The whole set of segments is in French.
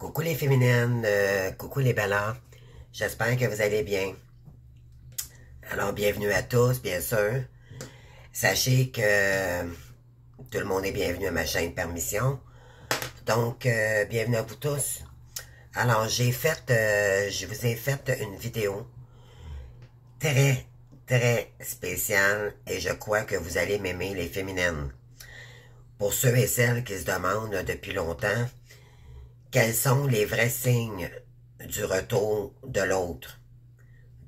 Coucou les féminines, coucou les bellas, j'espère que vous allez bien. Alors bienvenue à tous, bien sûr. Sachez que tout le monde est bienvenu à ma chaîne Permission. Donc, bienvenue à vous tous. Alors, je vous ai fait une vidéo très, très spéciale et je crois que vous allez m'aimer les féminines. Pour ceux et celles qui se demandent depuis longtemps, quels sont les vrais signes du retour de l'autre,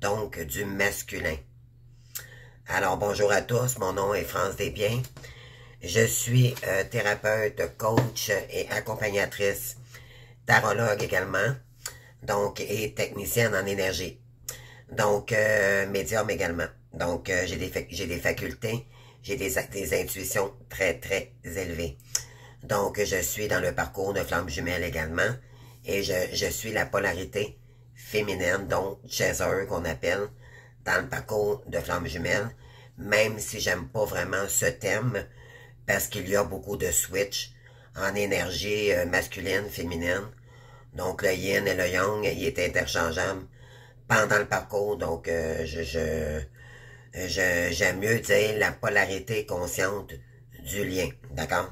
donc du masculin? Alors, bonjour à tous, mon nom est France Desbiens. Je suis thérapeute, coach et accompagnatrice, tarologue également, donc, et technicienne en énergie. Donc, médium également. Donc, j'ai des facultés, j'ai des intuitions très, très élevées. Donc, je suis dans le parcours de flamme jumelle également, et je suis la polarité féminine, donc chaser qu'on appelle, dans le parcours de flamme jumelle, même si j'aime pas vraiment ce thème, parce qu'il y a beaucoup de switch en énergie masculine, féminine. Donc, le yin et le yang, il est interchangeable pendant le parcours, donc j'aime mieux dire la polarité consciente du lien, d'accord?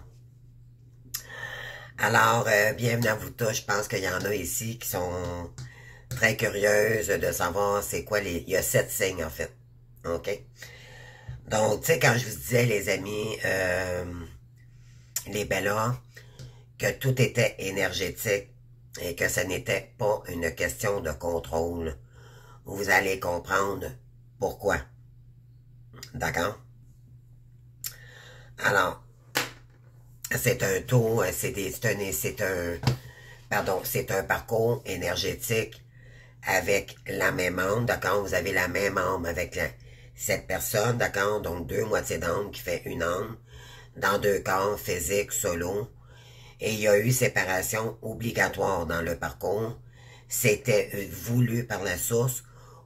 Alors, bienvenue à vous tous. Je pense qu'il y en a ici qui sont très curieuses de savoir c'est quoi il y a 7 signes, en fait. OK? Donc, tu sais, quand je vous disais, les amis, les bellas, que tout était énergétique et que ce n'était pas une question de contrôle, vous allez comprendre pourquoi. D'accord? Alors, c'est un taux, c'est un parcours énergétique avec la même âme, d'accord? Vous avez la même âme avec cette personne, d'accord? Donc, deux moitiés d'âme qui fait une âme, dans deux corps, physique, solo. Et il y a eu séparation obligatoire dans le parcours. C'était voulu par la source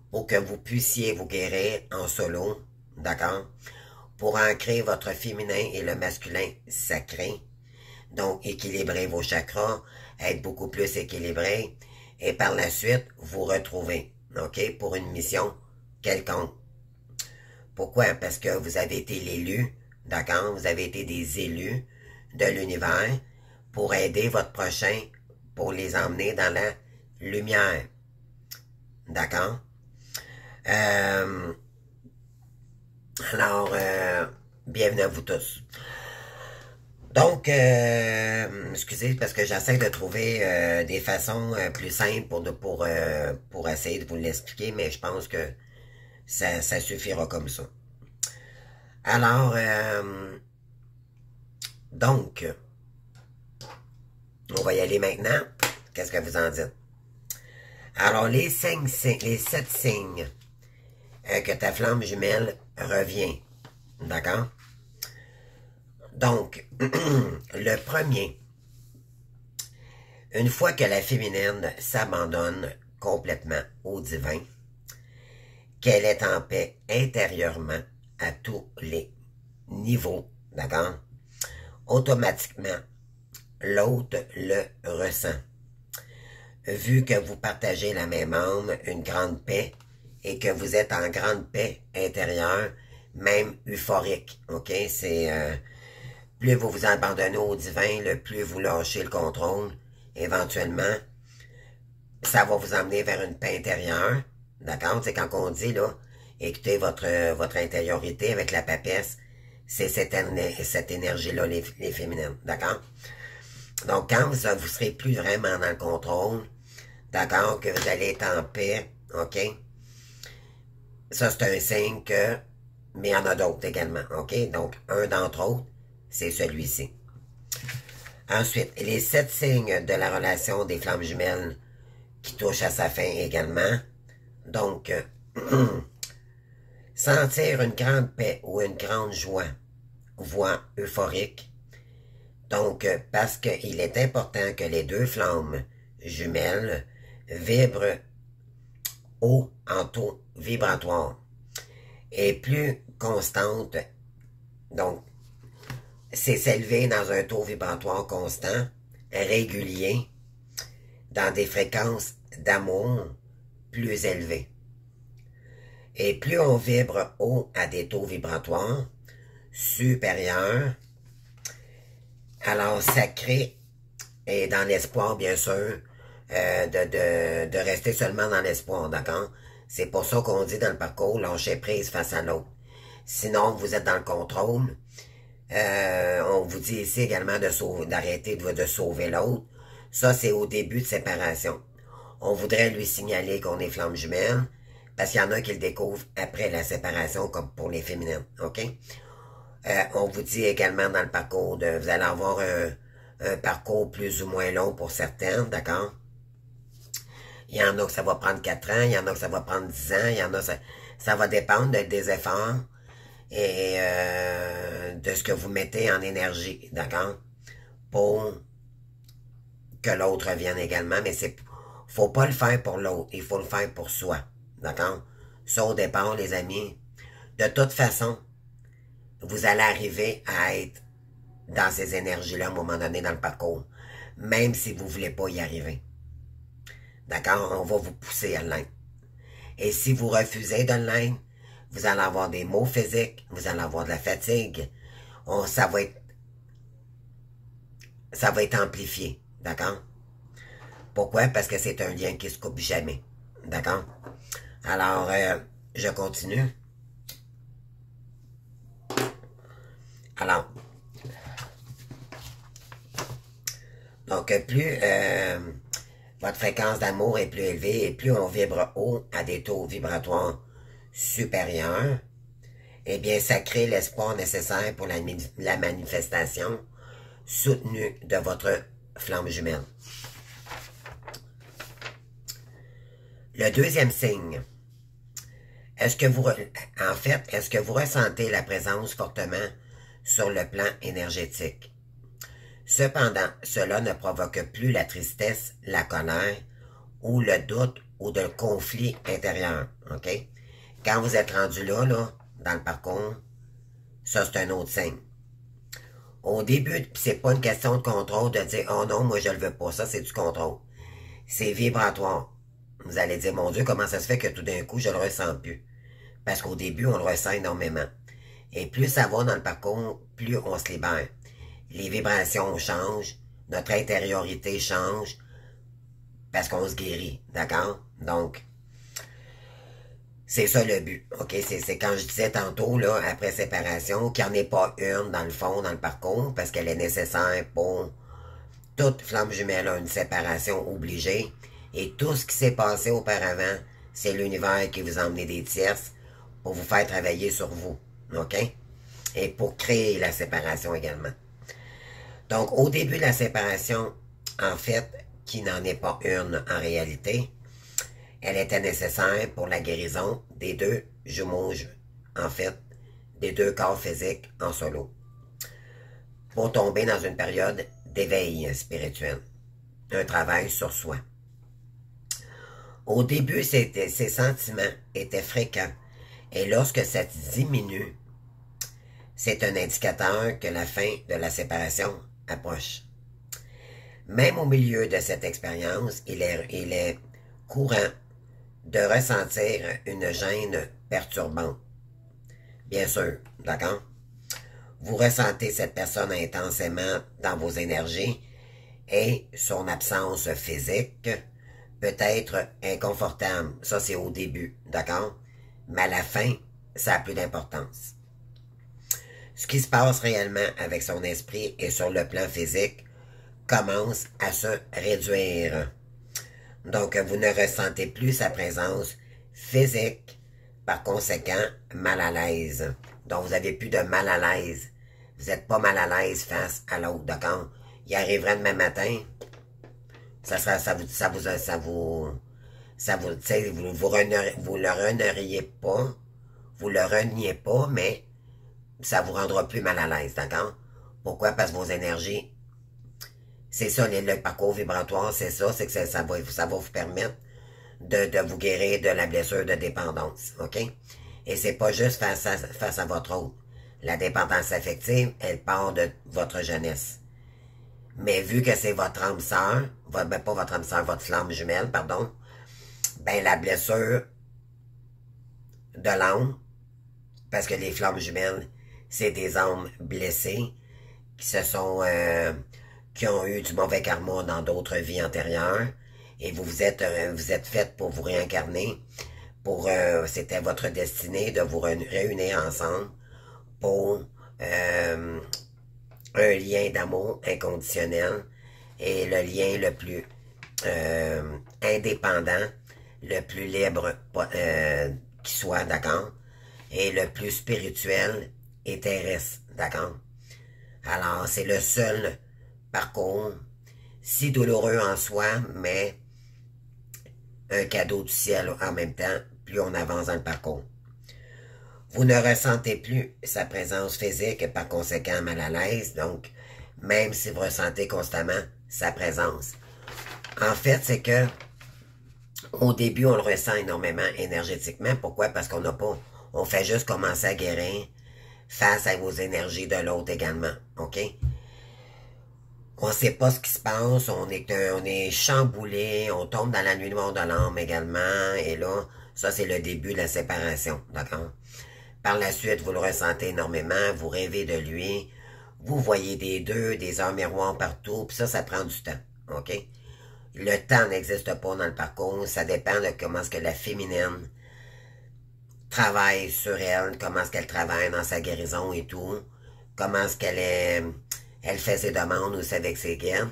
pour que vous puissiez vous guérir en solo, d'accord? Pour ancrer votre féminin et le masculin sacré. Donc, équilibrer vos chakras, être beaucoup plus équilibré, et par la suite, vous retrouver, OK, pour une mission quelconque. Pourquoi? Parce que vous avez été l'élu, d'accord? Vous avez été des élus de l'univers pour aider votre prochain, pour les emmener dans la lumière. D'accord? Alors, bienvenue à vous tous. Donc, excusez, parce que j'essaie de trouver des façons plus simples pour essayer de vous l'expliquer, mais je pense que ça suffira comme ça. Alors, donc, on va y aller maintenant. Qu'est-ce que vous en dites? Alors, les 7 signes que ta flamme jumelle revient. D'accord? Donc, le premier, une fois que la féminine s'abandonne complètement au divin, qu'elle est en paix intérieurement à tous les niveaux, d'accord? Automatiquement, l'autre le ressent. Vu que vous partagez la même âme, une grande paix, et que vous êtes en grande paix intérieure, même euphorique, ok? C'est plus vous vous abandonnez au divin, le plus vous lâchez le contrôle, éventuellement, ça va vous emmener vers une paix intérieure, d'accord? C'est quand on dit, là, écoutez votre intériorité avec la papesse, c'est cette énergie-là, les féminines, d'accord? Donc, quand vous serez plus vraiment dans le contrôle, d'accord, que vous allez être en paix, ok? Ça, c'est un signe que, mais il y en a d'autres également, ok? Donc, un d'entre autres, c'est celui-ci. Ensuite, les 7 signes de la relation des flammes jumelles qui touchent à sa fin également. Donc, sentir une grande paix ou une grande joie, voix euphorique. Donc, parce qu'il est important que les deux flammes jumelles vibrent haut en taux vibratoire et plus constante. Donc, c'est s'élever dans un taux vibratoire constant, régulier, dans des fréquences d'amour plus élevées. Et plus on vibre haut à des taux vibratoires supérieurs, alors ça crée, et dans l'espoir bien sûr, de rester seulement dans l'espoir, d'accord? C'est pour ça qu'on dit dans le parcours, lâcher prise face à l'autre. Sinon, vous êtes dans le contrôle. On vous dit ici également d'arrêter de sauver l'autre. Ça, c'est au début de séparation. On voudrait lui signaler qu'on est flamme jumelle, parce qu'il y en a qui le découvrent après la séparation, comme pour les féminines, ok? On vous dit également dans le parcours, vous allez avoir un parcours plus ou moins long pour certaines, d'accord? Il y en a que ça va prendre 4 ans, il y en a que ça va prendre 10 ans, il y en a ça va dépendre des efforts et de ce que vous mettez en énergie, d'accord? Pour que l'autre revienne également, mais faut pas le faire pour l'autre, il faut le faire pour soi, d'accord? Ça, au départ, les amis, de toute façon, vous allez arriver à être dans ces énergies-là à un moment donné dans le parcours, même si vous voulez pas y arriver. D'accord? On va vous pousser à l'être. Et si vous refusez de l'être, vous allez avoir des maux physiques, vous allez avoir de la fatigue. Ça va être amplifié. D'accord? Pourquoi? Parce que c'est un lien qui se coupe jamais. D'accord? Alors, je continue. Alors, donc plus votre fréquence d'amour est plus élevée et plus on vibre haut à des taux vibratoires supérieurs, eh bien, ça crée l'espoir nécessaire pour la manifestation soutenue de votre flamme jumelle. Le deuxième signe, est-ce que vous ressentez la présence fortement sur le plan énergétique? Cependant, cela ne provoque plus la tristesse, la colère, ou le doute, ou de conflit intérieur, ok? Quand vous êtes rendu là, dans le parcours, ça c'est un autre signe. Au début, c'est pas une question de contrôle de dire, oh non, moi je le veux pas, ça c'est du contrôle. C'est vibratoire. Vous allez dire, mon Dieu, comment ça se fait que tout d'un coup, je le ressens plus? Parce qu'au début, on le ressent énormément. Et plus ça va dans le parcours, plus on se libère. Les vibrations changent, notre intériorité change, parce qu'on se guérit, d'accord? Donc, c'est ça le but, ok? C'est quand je disais tantôt, là, après séparation, qu'il n'y en ait pas une, dans le fond, dans le parcours, parce qu'elle est nécessaire pour toute flamme jumelle a une séparation obligée, et tout ce qui s'est passé auparavant, c'est l'univers qui vous a emmené des tierces pour vous faire travailler sur vous, ok? Et pour créer la séparation également. Donc, au début de la séparation, en fait, qui n'en est pas une en réalité, elle était nécessaire pour la guérison des deux jumeaux, en fait, des deux corps physiques en solo, pour tomber dans une période d'éveil spirituel, un travail sur soi. Au début, ces sentiments étaient fréquents, et lorsque ça diminue, c'est un indicateur que la fin de la séparation approche. Même au milieu de cette expérience, il est courant de ressentir une gêne perturbante. Bien sûr, d'accord? Vous ressentez cette personne intensément dans vos énergies et son absence physique peut être inconfortable. Ça, c'est au début, d'accord? Mais à la fin, ça a plus d'importance. Ce qui se passe réellement avec son esprit et sur le plan physique commence à se réduire. Donc, vous ne ressentez plus sa présence physique, par conséquent, mal à l'aise. Donc, vous n'avez plus de mal à l'aise. Vous n'êtes pas mal à l'aise face à l'autre, d'accord? Il arriverait demain matin, vous le renieriez pas, vous le reniez pas, mais ça vous rendra plus mal à l'aise, d'accord? Pourquoi? Parce que vos énergies, c'est ça, le parcours vibratoire, c'est que ça va vous permettre de vous guérir de la blessure de dépendance, ok? Et c'est pas juste face à votre autre. La dépendance affective, elle part de votre jeunesse. Mais vu que c'est votre âme sœur, ben pas votre âme sœur, votre flamme jumelle, pardon, ben la blessure de l'âme, parce que les flammes jumelles, c'est des âmes blessées qui se sont, qui ont eu du mauvais karma dans d'autres vies antérieures, et vous êtes faites pour vous réincarner, pour, c'était votre destinée de vous réunir ensemble pour un lien d'amour inconditionnel et le lien le plus indépendant, le plus libre qui soit, d'accord, et le plus spirituel et terrestre, d'accord. Alors, c'est le seul parcours, si douloureux en soi, mais un cadeau du ciel en même temps, plus on avance dans le parcours. Vous ne ressentez plus sa présence physique et par conséquent mal à l'aise, donc même si vous ressentez constamment sa présence. En fait, c'est que au début, on le ressent énormément énergétiquement. Pourquoi? Parce qu'on n'a pas, on fait juste commencer à guérir face à vos énergies de l'autre également, ok? On ne sait pas ce qui se passe, on est chamboulé, on tombe dans la nuit noire de l'âme également, et là, ça c'est le début de la séparation, d'accord? Par la suite, vous le ressentez énormément, vous rêvez de lui, vous voyez des heures miroirs partout, puis ça prend du temps, ok? Le temps n'existe pas dans le parcours, ça dépend de comment est-ce que la féminine travaille sur elle, comment est-ce qu'elle travaille dans sa guérison et tout, comment est-ce elle fait ses demandes aussi avec ses guides,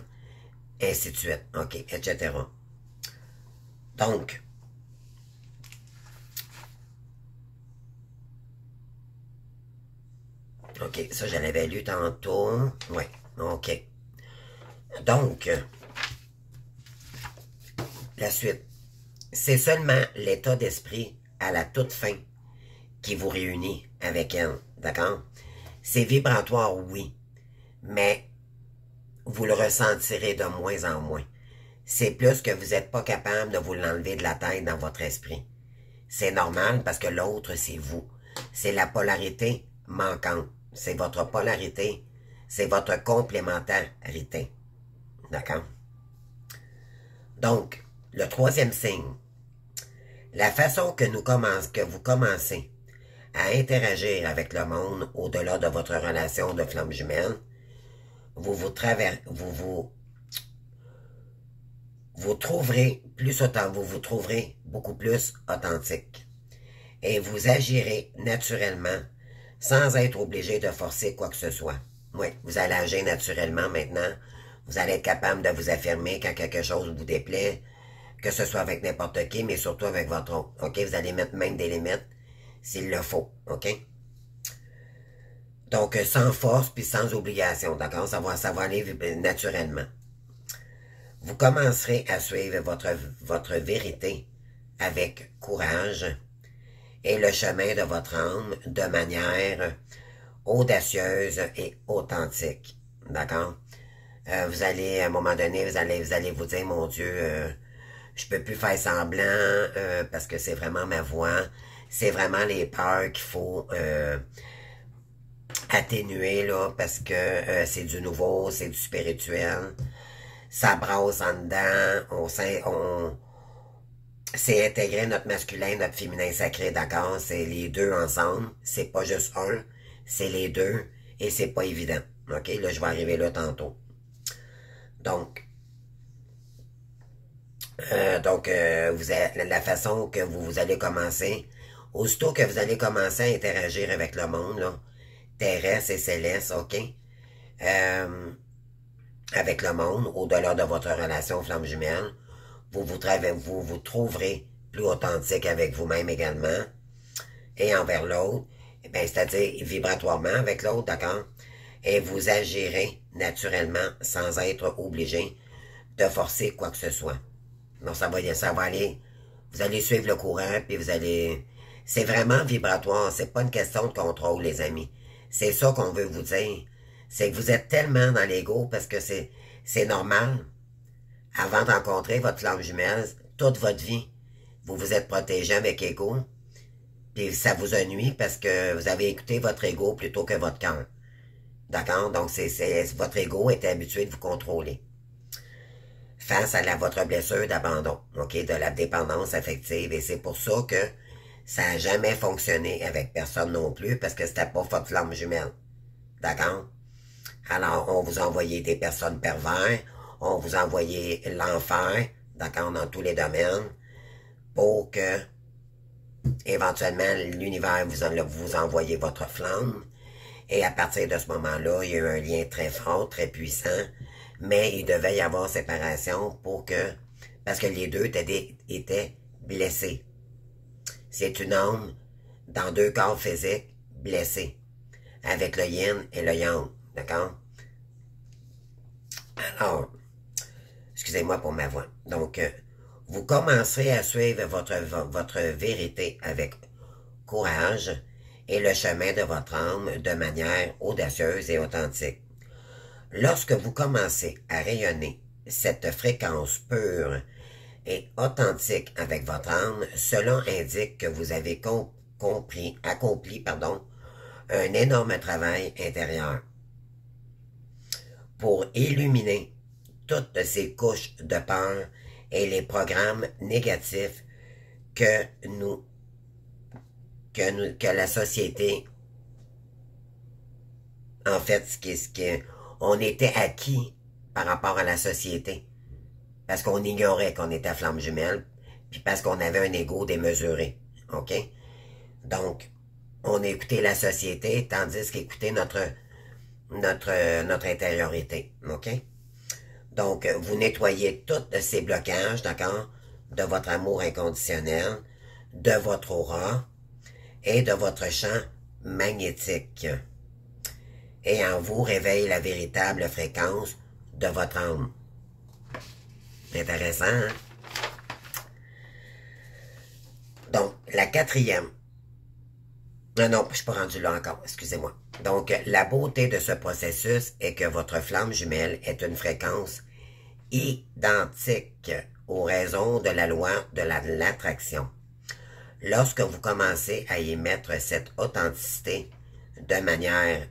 et ainsi de suite, ok, etc. Donc, ok, ça je l'avais lu tantôt, ouais, ok. Donc, la suite, c'est seulement l'état d'esprit à la toute fin qui vous réunit avec elle, d'accord? C'est vibratoire, oui, mais vous le ressentirez de moins en moins. C'est plus que vous n'êtes pas capable de vous l'enlever de la tête dans votre esprit. C'est normal parce que l'autre, c'est vous. C'est la polarité manquante. C'est votre polarité. C'est votre complémentarité. D'accord? Donc, le troisième signe. La façon que vous commencez à interagir avec le monde au-delà de votre relation de flamme jumelle, vous trouverez vous vous trouverez beaucoup plus authentique. Et vous agirez naturellement sans être obligé de forcer quoi que ce soit. Oui, vous allez agir naturellement maintenant. Vous allez être capable de vous affirmer quand quelque chose vous déplaît, que ce soit avec n'importe qui, mais surtout avec votre autre. OK? Vous allez mettre même des limites s'il le faut. OK? Donc, sans force puis sans obligation. D'accord? Ça va aller naturellement. Vous commencerez à suivre votre vérité avec courage et le chemin de votre âme de manière audacieuse et authentique. D'accord? Vous allez, à un moment donné, vous allez vous dire, mon Dieu, je peux plus faire semblant parce que c'est vraiment ma voix. C'est vraiment les peurs qu'il faut atténuer, là, parce que c'est du nouveau, c'est du spirituel. Ça brasse en dedans, c'est intégrer notre masculin, notre féminin sacré, d'accord? C'est les deux ensemble, c'est pas juste un, c'est les deux, et c'est pas évident. OK? Là, je vais arriver là tantôt. Donc, la façon que vous allez commencer, aussitôt que vous allez commencer à interagir avec le monde, là, terrestre et céleste, OK? Avec le monde, au-delà de votre relation flamme jumelle, vous trouverez plus authentique avec vous-même également, et envers l'autre, c'est-à-dire vibratoirement avec l'autre, d'accord? Et vous agirez naturellement sans être obligé de forcer quoi que ce soit. Donc ça va aller, vous allez suivre le courant, puis c'est vraiment vibratoire, c'est pas une question de contrôle, les amis. C'est ça qu'on veut vous dire. C'est que vous êtes tellement dans l'ego parce que c'est normal. Avant de rencontrer votre flamme jumelle, toute votre vie, vous vous êtes protégé avec ego, puis ça vous a nuit parce que vous avez écouté votre ego plutôt que votre cœur. D'accord? Donc, votre ego était habitué de vous contrôler. face à votre blessure d'abandon, ok, de la dépendance affective. Et c'est pour ça que ça n'a jamais fonctionné avec personne non plus, parce que c'était pas votre flamme jumelle. D'accord? Alors, on vous a envoyé des personnes pervers, on vous a envoyé l'enfer, d'accord, dans tous les domaines, pour que, éventuellement, l'univers vous envoie votre flamme. Et à partir de ce moment-là, il y a eu un lien très fort, très puissant, mais il devait y avoir séparation pour que, parce que les deux étaient blessés. C'est une âme dans deux corps physiques blessés, avec le yin et le yang, d'accord? Alors, excusez-moi pour ma voix. Donc, vous commencerez à suivre votre vérité avec courage et le chemin de votre âme de manière audacieuse et authentique. Lorsque vous commencez à rayonner cette fréquence pure et authentique avec votre âme, cela indique que vous avez accompli un énorme travail intérieur pour illuminer toutes ces couches de peur et les programmes négatifs que la société, en fait, on était acquis par rapport à la société. Parce qu'on ignorait qu'on était flamme jumelle, puis parce qu'on avait un ego démesuré. OK? Donc, on écoutait la société, tandis qu'écouter notre intériorité. OK? Donc, vous nettoyez tous ces blocages, d'accord? De votre amour inconditionnel, de votre aura et de votre champ magnétique. Et en vous réveille la véritable fréquence de votre âme. Intéressant, hein? Donc, la quatrième. Non, je suis pas rendu là encore, excusez-moi. Donc, la beauté de ce processus est que votre flamme jumelle est une fréquence identique aux raisons de la loi de l'attraction. Lorsque vous commencez à y mettre cette authenticité de manière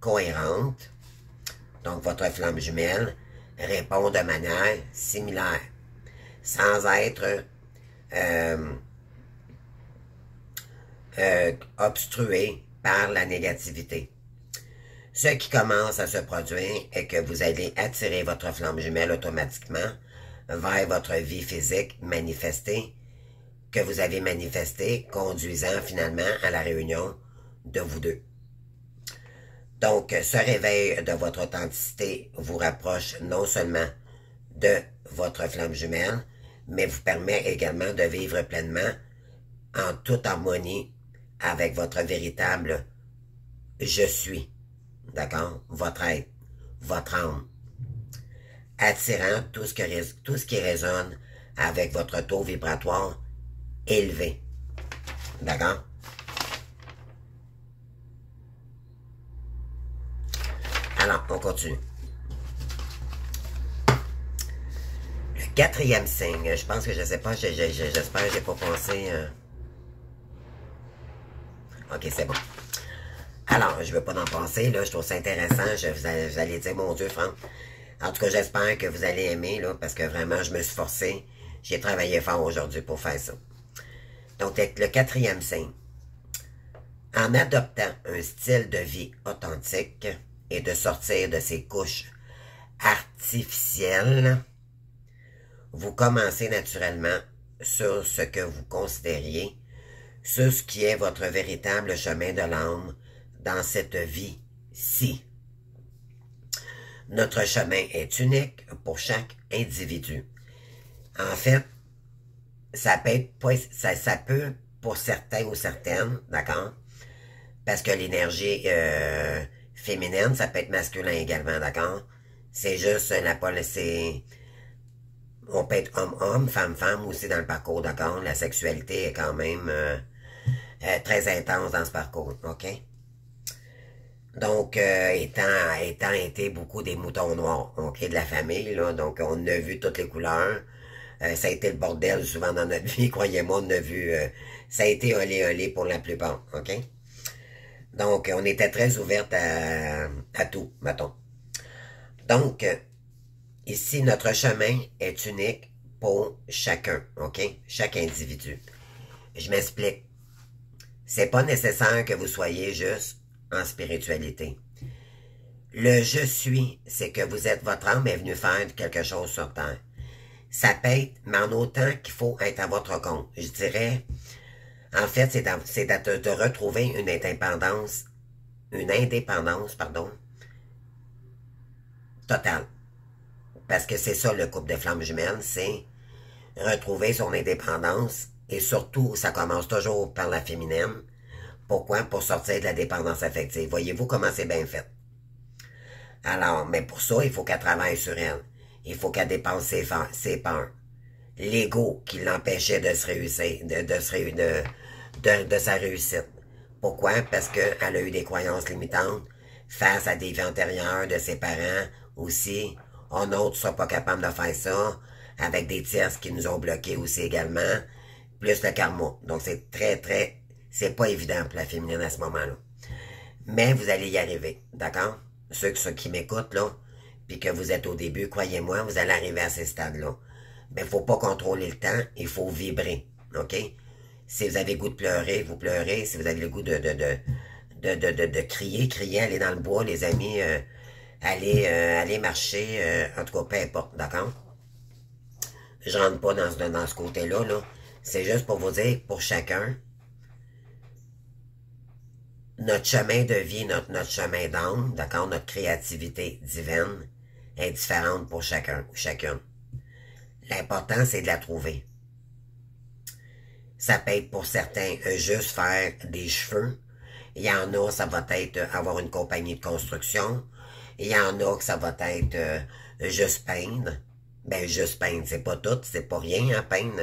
cohérente, donc votre flamme jumelle répond de manière similaire, sans être obstrué par la négativité. Ce qui commence à se produire est que vous allez attirer votre flamme jumelle automatiquement vers votre vie physique manifestée, que vous avez manifestée, conduisant finalement à la réunion de vous deux. Donc, ce réveil de votre authenticité vous rapproche non seulement de votre flamme jumelle, mais vous permet également de vivre pleinement en toute harmonie avec votre véritable « je suis », d'accord? Votre être, votre âme, attirant tout ce qui résonne avec votre taux vibratoire élevé, d'accord? Alors, on continue. Le quatrième signe, je pense que je sais pas, j'espère que j'ai pas pensé... Ok, c'est bon. Alors, je veux pas en penser, là, je trouve ça intéressant, vous allez dire, mon Dieu, Franck. En tout cas, j'espère que vous allez aimer, là, parce que vraiment, je me suis forcé. J'ai travaillé fort aujourd'hui pour faire ça. Donc, le quatrième signe. En adoptant un style de vie authentique et de sortir de ces couches artificielles, vous commencez naturellement sur ce que vous considériez, sur ce qui est votre véritable chemin de l'âme dans cette vie-ci. Notre chemin est unique pour chaque individu. En fait, ça peut pour certains ou certaines, d'accord? Parce que l'énergie féminine, ça peut être masculin également, d'accord? C'est juste on peut être homme-homme, femme-femme aussi dans le parcours, d'accord? La sexualité est quand même très intense dans ce parcours, ok? Donc, étant été beaucoup des moutons noirs, ok, de la famille, là, donc on a vu toutes les couleurs. Ça a été le bordel souvent dans notre vie, croyez-moi, on a vu, ça a été olé pour la plupart, ok? Donc, on était très ouverte à tout, mettons. Donc, Ici, notre chemin est unique pour chacun, OK? Chaque individu. Je m'explique. C'est pas nécessaire que vous soyez juste en spiritualité. Le je suis, c'est que vous êtes, votre âme est venue faire quelque chose sur Terre. Ça peut être, mais en autant qu'il faut être à votre compte. Je dirais, en fait, c'est de retrouver une indépendance, pardon, totale. Parce que c'est ça le couple de flammes jumelles, c'est retrouver son indépendance et surtout, ça commence toujours par la féminine. Pourquoi? Pour sortir de la dépendance affective. Voyez-vous comment c'est bien fait? Alors, mais pour ça, il faut qu'elle travaille sur elle. Il faut qu'elle dépense ses peurs. L'ego qui l'empêchait de se réussir, de sa réussite. Pourquoi? Parce qu'elle a eu des croyances limitantes face à des vies antérieures de ses parents aussi. Oh non, tu ne seras pas capable de faire ça. Avec des tierces qui nous ont bloqués aussi également. Plus le karma. Donc c'est c'est pas évident pour la féminine à ce moment-là. Mais vous allez y arriver, d'accord? Ceux qui m'écoutent, là, puis que vous êtes au début, croyez-moi, vous allez arriver à ces stades-là. Mais il ne faut pas contrôler le temps, il faut vibrer, OK? Si vous avez le goût de pleurer, vous pleurez. Si vous avez le goût de crier, criez, allez dans le bois, les amis, allez marcher, en tout cas, peu importe, d'accord? Je rentre pas dans ce côté-là, là. C'est juste pour vous dire, pour chacun, notre chemin de vie, notre chemin d'âme, d'accord, notre créativité divine est différente pour chacun ou chacune. L'important, c'est de la trouver. Ça peut être pour certains juste faire des cheveux. Il y en a, ça va être avoir une compagnie de construction. Il y en a que ça va être juste peindre. Ben, juste peindre, c'est pas tout, c'est pas rien, hein, peindre.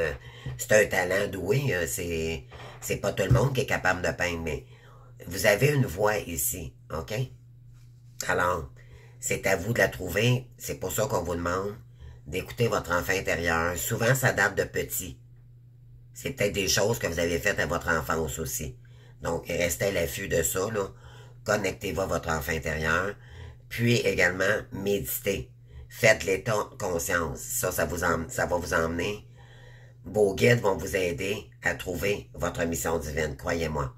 C'est un talent doué, c'est pas tout le monde qui est capable de peindre, mais vous avez une voix ici, OK? Alors, c'est à vous de la trouver. C'est pour ça qu'on vous demande d'écouter votre enfant intérieur. Souvent, ça date de petit. C'est peut-être des choses que vous avez faites à votre enfance aussi. Donc, restez à l'affût de ça, là. Connectez-vous à votre enfant intérieur. Puis également, méditez. Faites l'état de conscience. Ça va vous emmener. Vos guides vont vous aider à trouver votre mission divine, croyez-moi.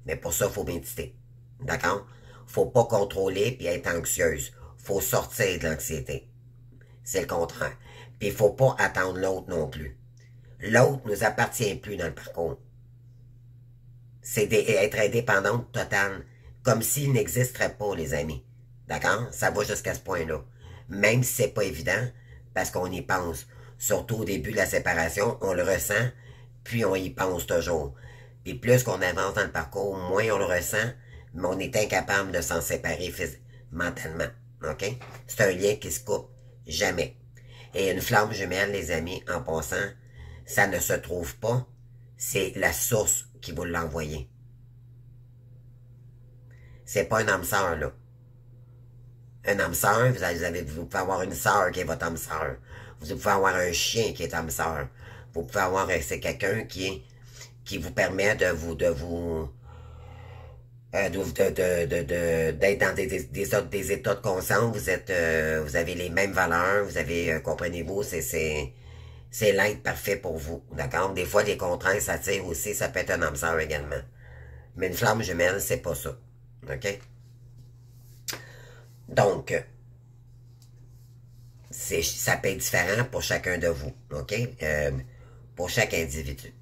Mais pour ça, il faut méditer. D'accord? Faut pas contrôler et être anxieuse. Faut sortir de l'anxiété. C'est le contraire. Puis il faut pas attendre l'autre non plus. L'autre nous appartient plus dans le parcours. C'est être indépendante totale. Comme s'il n'existerait pas, les amis. D'accord? Ça va jusqu'à ce point-là. Même si c'est pas évident, parce qu'on y pense. Surtout au début de la séparation, on le ressent, puis on y pense toujours. Puis plus qu'on avance dans le parcours, moins on le ressent, mais on est incapable de s'en séparer mentalement. OK? C'est un lien qui se coupe jamais. Et une flamme jumelle, les amis, en passant, ça ne se trouve pas. C'est la source qui vous l'a envoyé. C'est pas un âme sœur, là. Un âme sœur, vous pouvez avoir une sœur qui est votre âme sœur. Vous pouvez avoir un chien qui est âme sœur. Vous pouvez avoir, c'est quelqu'un qui vous permet d'être dans des états de conscience. Vous avez les mêmes valeurs, vous avez, comprenez-vous, c'est l'être parfait pour vous, d'accord? Des fois, les contraintes s'attirent aussi, ça peut être un âme sœur également. Mais une flamme jumelle, c'est pas ça, ok? Donc, ça peut être différent pour chacun de vous, ok? Pour chaque individu.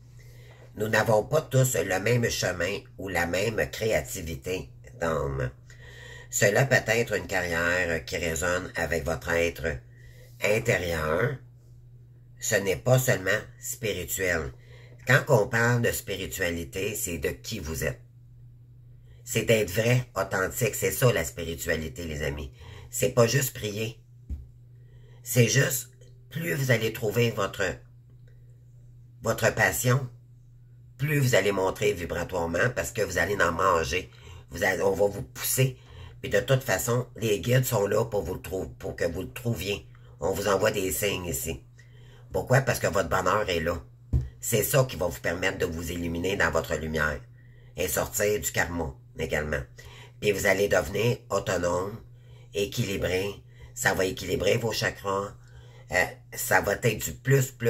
Nous n'avons pas tous le même chemin ou la même créativité d'âme. Cela peut être une carrière qui résonne avec votre être intérieur. Ce n'est pas seulement spirituel. Quand on parle de spiritualité, c'est de qui vous êtes. C'est d'être vrai, authentique. C'est ça la spiritualité, les amis. C'est pas juste prier. C'est juste, plus vous allez trouver votre passion, plus vous allez montrer vibratoirement parce que vous allez en manger. On va vous pousser. Puis de toute façon, les guides sont là pour que vous le trouviez. On vous envoie des signes ici. Pourquoi? Parce que votre bonheur est là. C'est ça qui va vous permettre de vous illuminer dans votre lumière et sortir du karma également. Puis vous allez devenir autonome, équilibré. Ça va équilibrer vos chakras, Ça va être du plus, puis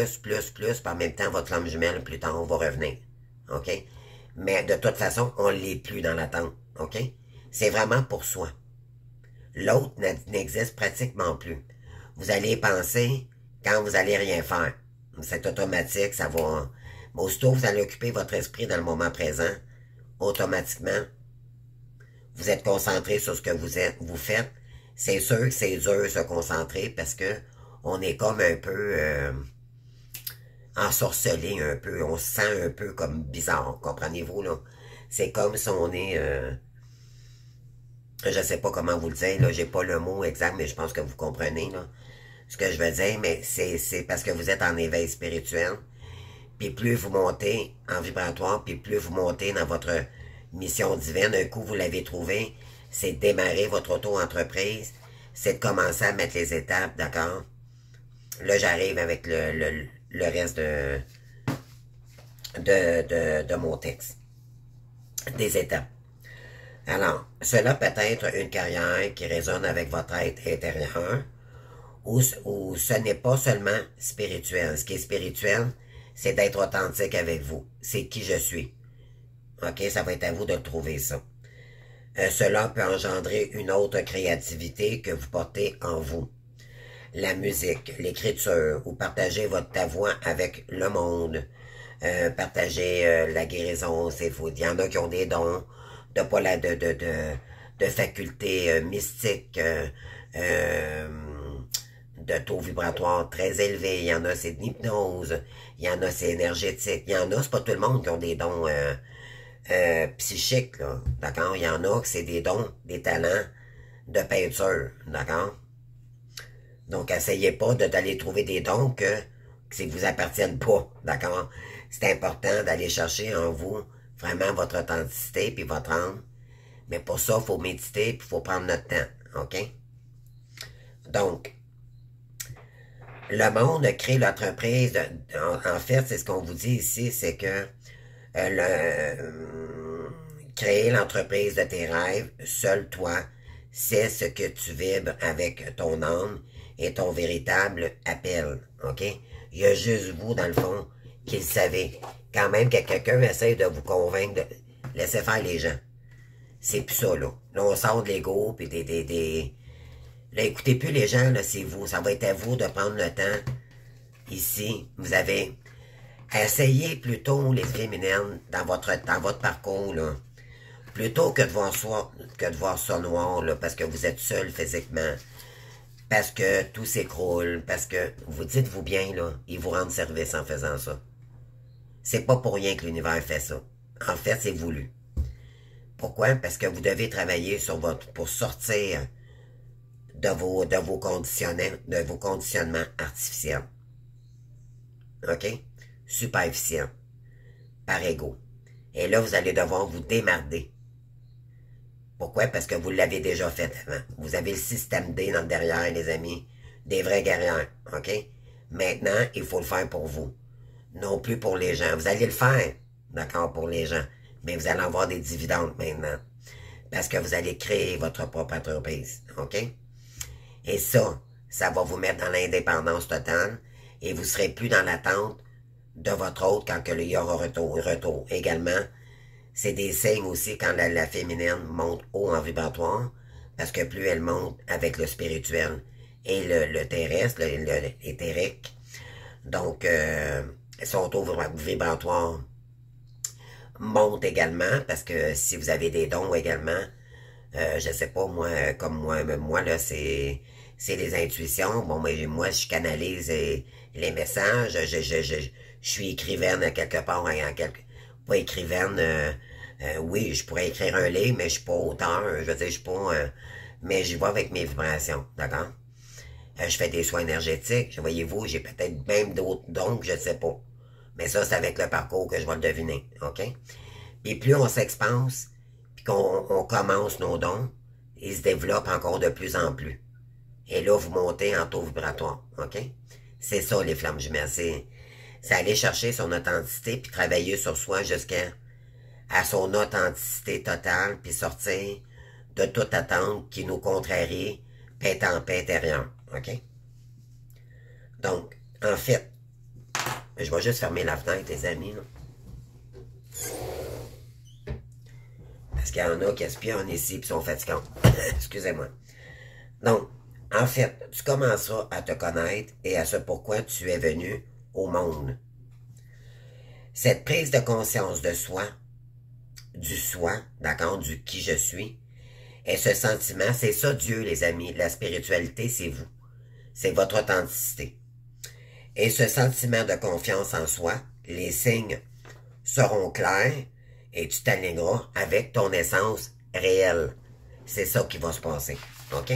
en même temps, votre flamme jumelle, plus tard, on va revenir. OK? Mais de toute façon, on ne l'est plus dans l'attente. OK? C'est vraiment pour soi. L'autre n'existe pratiquement plus. Vous allez y penser quand vous allez rien faire. C'est automatique, ça va... Aussitôt vous allez occuper votre esprit dans le moment présent, automatiquement, vous êtes concentré sur ce que vous faites. C'est sûr que c'est dur de se concentrer parce que on est comme un peu ensorcelé un peu. On se sent un peu comme bizarre, comprenez-vous, là? C'est comme si on est... je sais pas comment vous le dire, là, j'ai pas le mot exact, mais je pense que vous comprenez, là, ce que je veux dire, mais c'est parce que vous êtes en éveil spirituel. Puis plus vous montez en vibratoire, puis plus vous montez dans votre mission divine, un coup vous l'avez trouvé, c'est de démarrer votre auto-entreprise, c'est de commencer à mettre les étapes, d'accord? Là, j'arrive avec le reste de mon texte. Des étapes. Alors, cela peut être une carrière qui résonne avec votre être intérieur, ou ce n'est pas seulement spirituel. Ce qui est spirituel, c'est d'être authentique avec vous. C'est qui je suis. OK, ça va être à vous de le trouver, ça. Cela peut engendrer une autre créativité que vous portez en vous. La musique, l'écriture, ou partager ta voix avec le monde. Partager la guérison, c'est fou. Il y en a qui ont des dons de facultés mystiques, de taux vibratoires très élevés. Il y en a, c'est de l'hypnose. Il y en a, c'est énergétique. Il y en a, c'est pas tout le monde qui ont des dons psychiques, là. D'accord? Il y en a que c'est des dons, des talents de peinture. D'accord? Donc, essayez pas d'aller trouver des dons que vous appartiennent pas. D'accord? C'est important d'aller chercher en vous vraiment votre authenticité puis votre âme. Mais pour ça, il faut méditer puis il faut prendre notre temps. OK? Donc, le monde crée l'entreprise. En fait, c'est ce qu'on vous dit ici, c'est que créer l'entreprise de tes rêves, seul toi, c'est ce que tu vibres avec ton âme et ton véritable appel. OK? Il y a juste vous, dans le fond, qui le savez. Quand même que quelqu'un essaie de vous convaincre de laisser faire les gens. C'est plus ça, là. Là, on sort de l'ego, puis Là, écoutez plus les gens, là, c'est vous. Ça va être à vous de prendre le temps. Ici, vous avez... Essayez plutôt les féminines dans votre parcours, là. Plutôt que de voir ça noir, là, parce que vous êtes seul physiquement. Parce que tout s'écroule. Parce que vous dites-vous bien, là, ils vous rendent service en faisant ça. C'est pas pour rien que l'univers fait ça. En fait, c'est voulu. Pourquoi? Parce que vous devez travailler pour sortir de vos conditionnements artificiels. OK? Superficiels. Par ego. Et là, vous allez devoir vous démarder. Pourquoi? Parce que vous l'avez déjà fait avant. Vous avez le système D dans le derrière, les amis. Des vrais guerrières. OK? Maintenant, il faut le faire pour vous. Non plus pour les gens. Vous allez le faire, d'accord, pour les gens. Mais vous allez avoir des dividendes maintenant. Parce que vous allez créer votre propre entreprise. OK? Et ça va vous mettre dans l'indépendance totale. Et vous ne serez plus dans l'attente de votre autre quand il y aura retour. Également, c'est des signes aussi quand la féminine monte haut en vibratoire. Parce que plus elle monte avec le spirituel et le terrestre, l'éthérique. Donc, son taux vibratoire monte également, parce que si vous avez des dons également, je sais pas, moi, comme moi là, c'est les intuitions. Bon, mais moi, je canalise les messages, je suis écrivaine quelque part, pas écrivaine, oui, je pourrais écrire un livre, mais je suis pas auteur, je veux dire, je suis pas, mais j'y vais avec mes vibrations, d'accord? Je fais des soins énergétiques, voyez-vous, j'ai peut-être même d'autres dons que je ne sais pas. Mais ça, c'est avec le parcours que je vais le deviner, OK? Puis plus on s'expanse, puis qu'on commence nos dons, ils se développent encore de plus en plus. Et là, vous montez en taux vibratoire, OK? C'est ça, les flammes jumelles. C'est aller chercher son authenticité, puis travailler sur soi jusqu'à son authenticité totale, puis sortir de toute attente qui nous contrarie, puis être en paix intérieure, OK? Donc, en fait, je vais juste fermer la fenêtre, les amis, là. Parce qu'il y en a qui espionnent ici et sont fatigants. Excusez-moi. Donc, en fait, tu commenceras à te connaître et à ce pourquoi tu es venu au monde. Cette prise de conscience de soi, du soi, d'accord, du qui je suis, et ce sentiment, c'est ça Dieu, les amis. La spiritualité, c'est vous. C'est votre authenticité. Et ce sentiment de confiance en soi, les signes seront clairs et tu t'aligneras avec ton essence réelle. C'est ça qui va se passer. OK?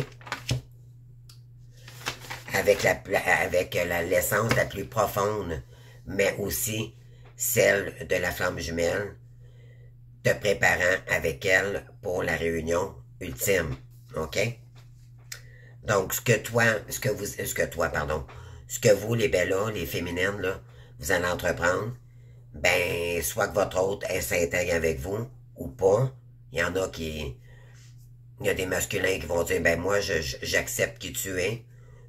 Avec l'essence la plus profonde, mais aussi celle de la flamme jumelle, te préparant avec elle pour la réunion ultime. OK? Donc, ce que vous, les bellas, les féminines, là, vous allez entreprendre, ben, soit que votre hôte s'intègre avec vous, ou pas. Il y en a qui... Il y a des masculins qui vont dire, ben, moi, j'accepte qui tu es.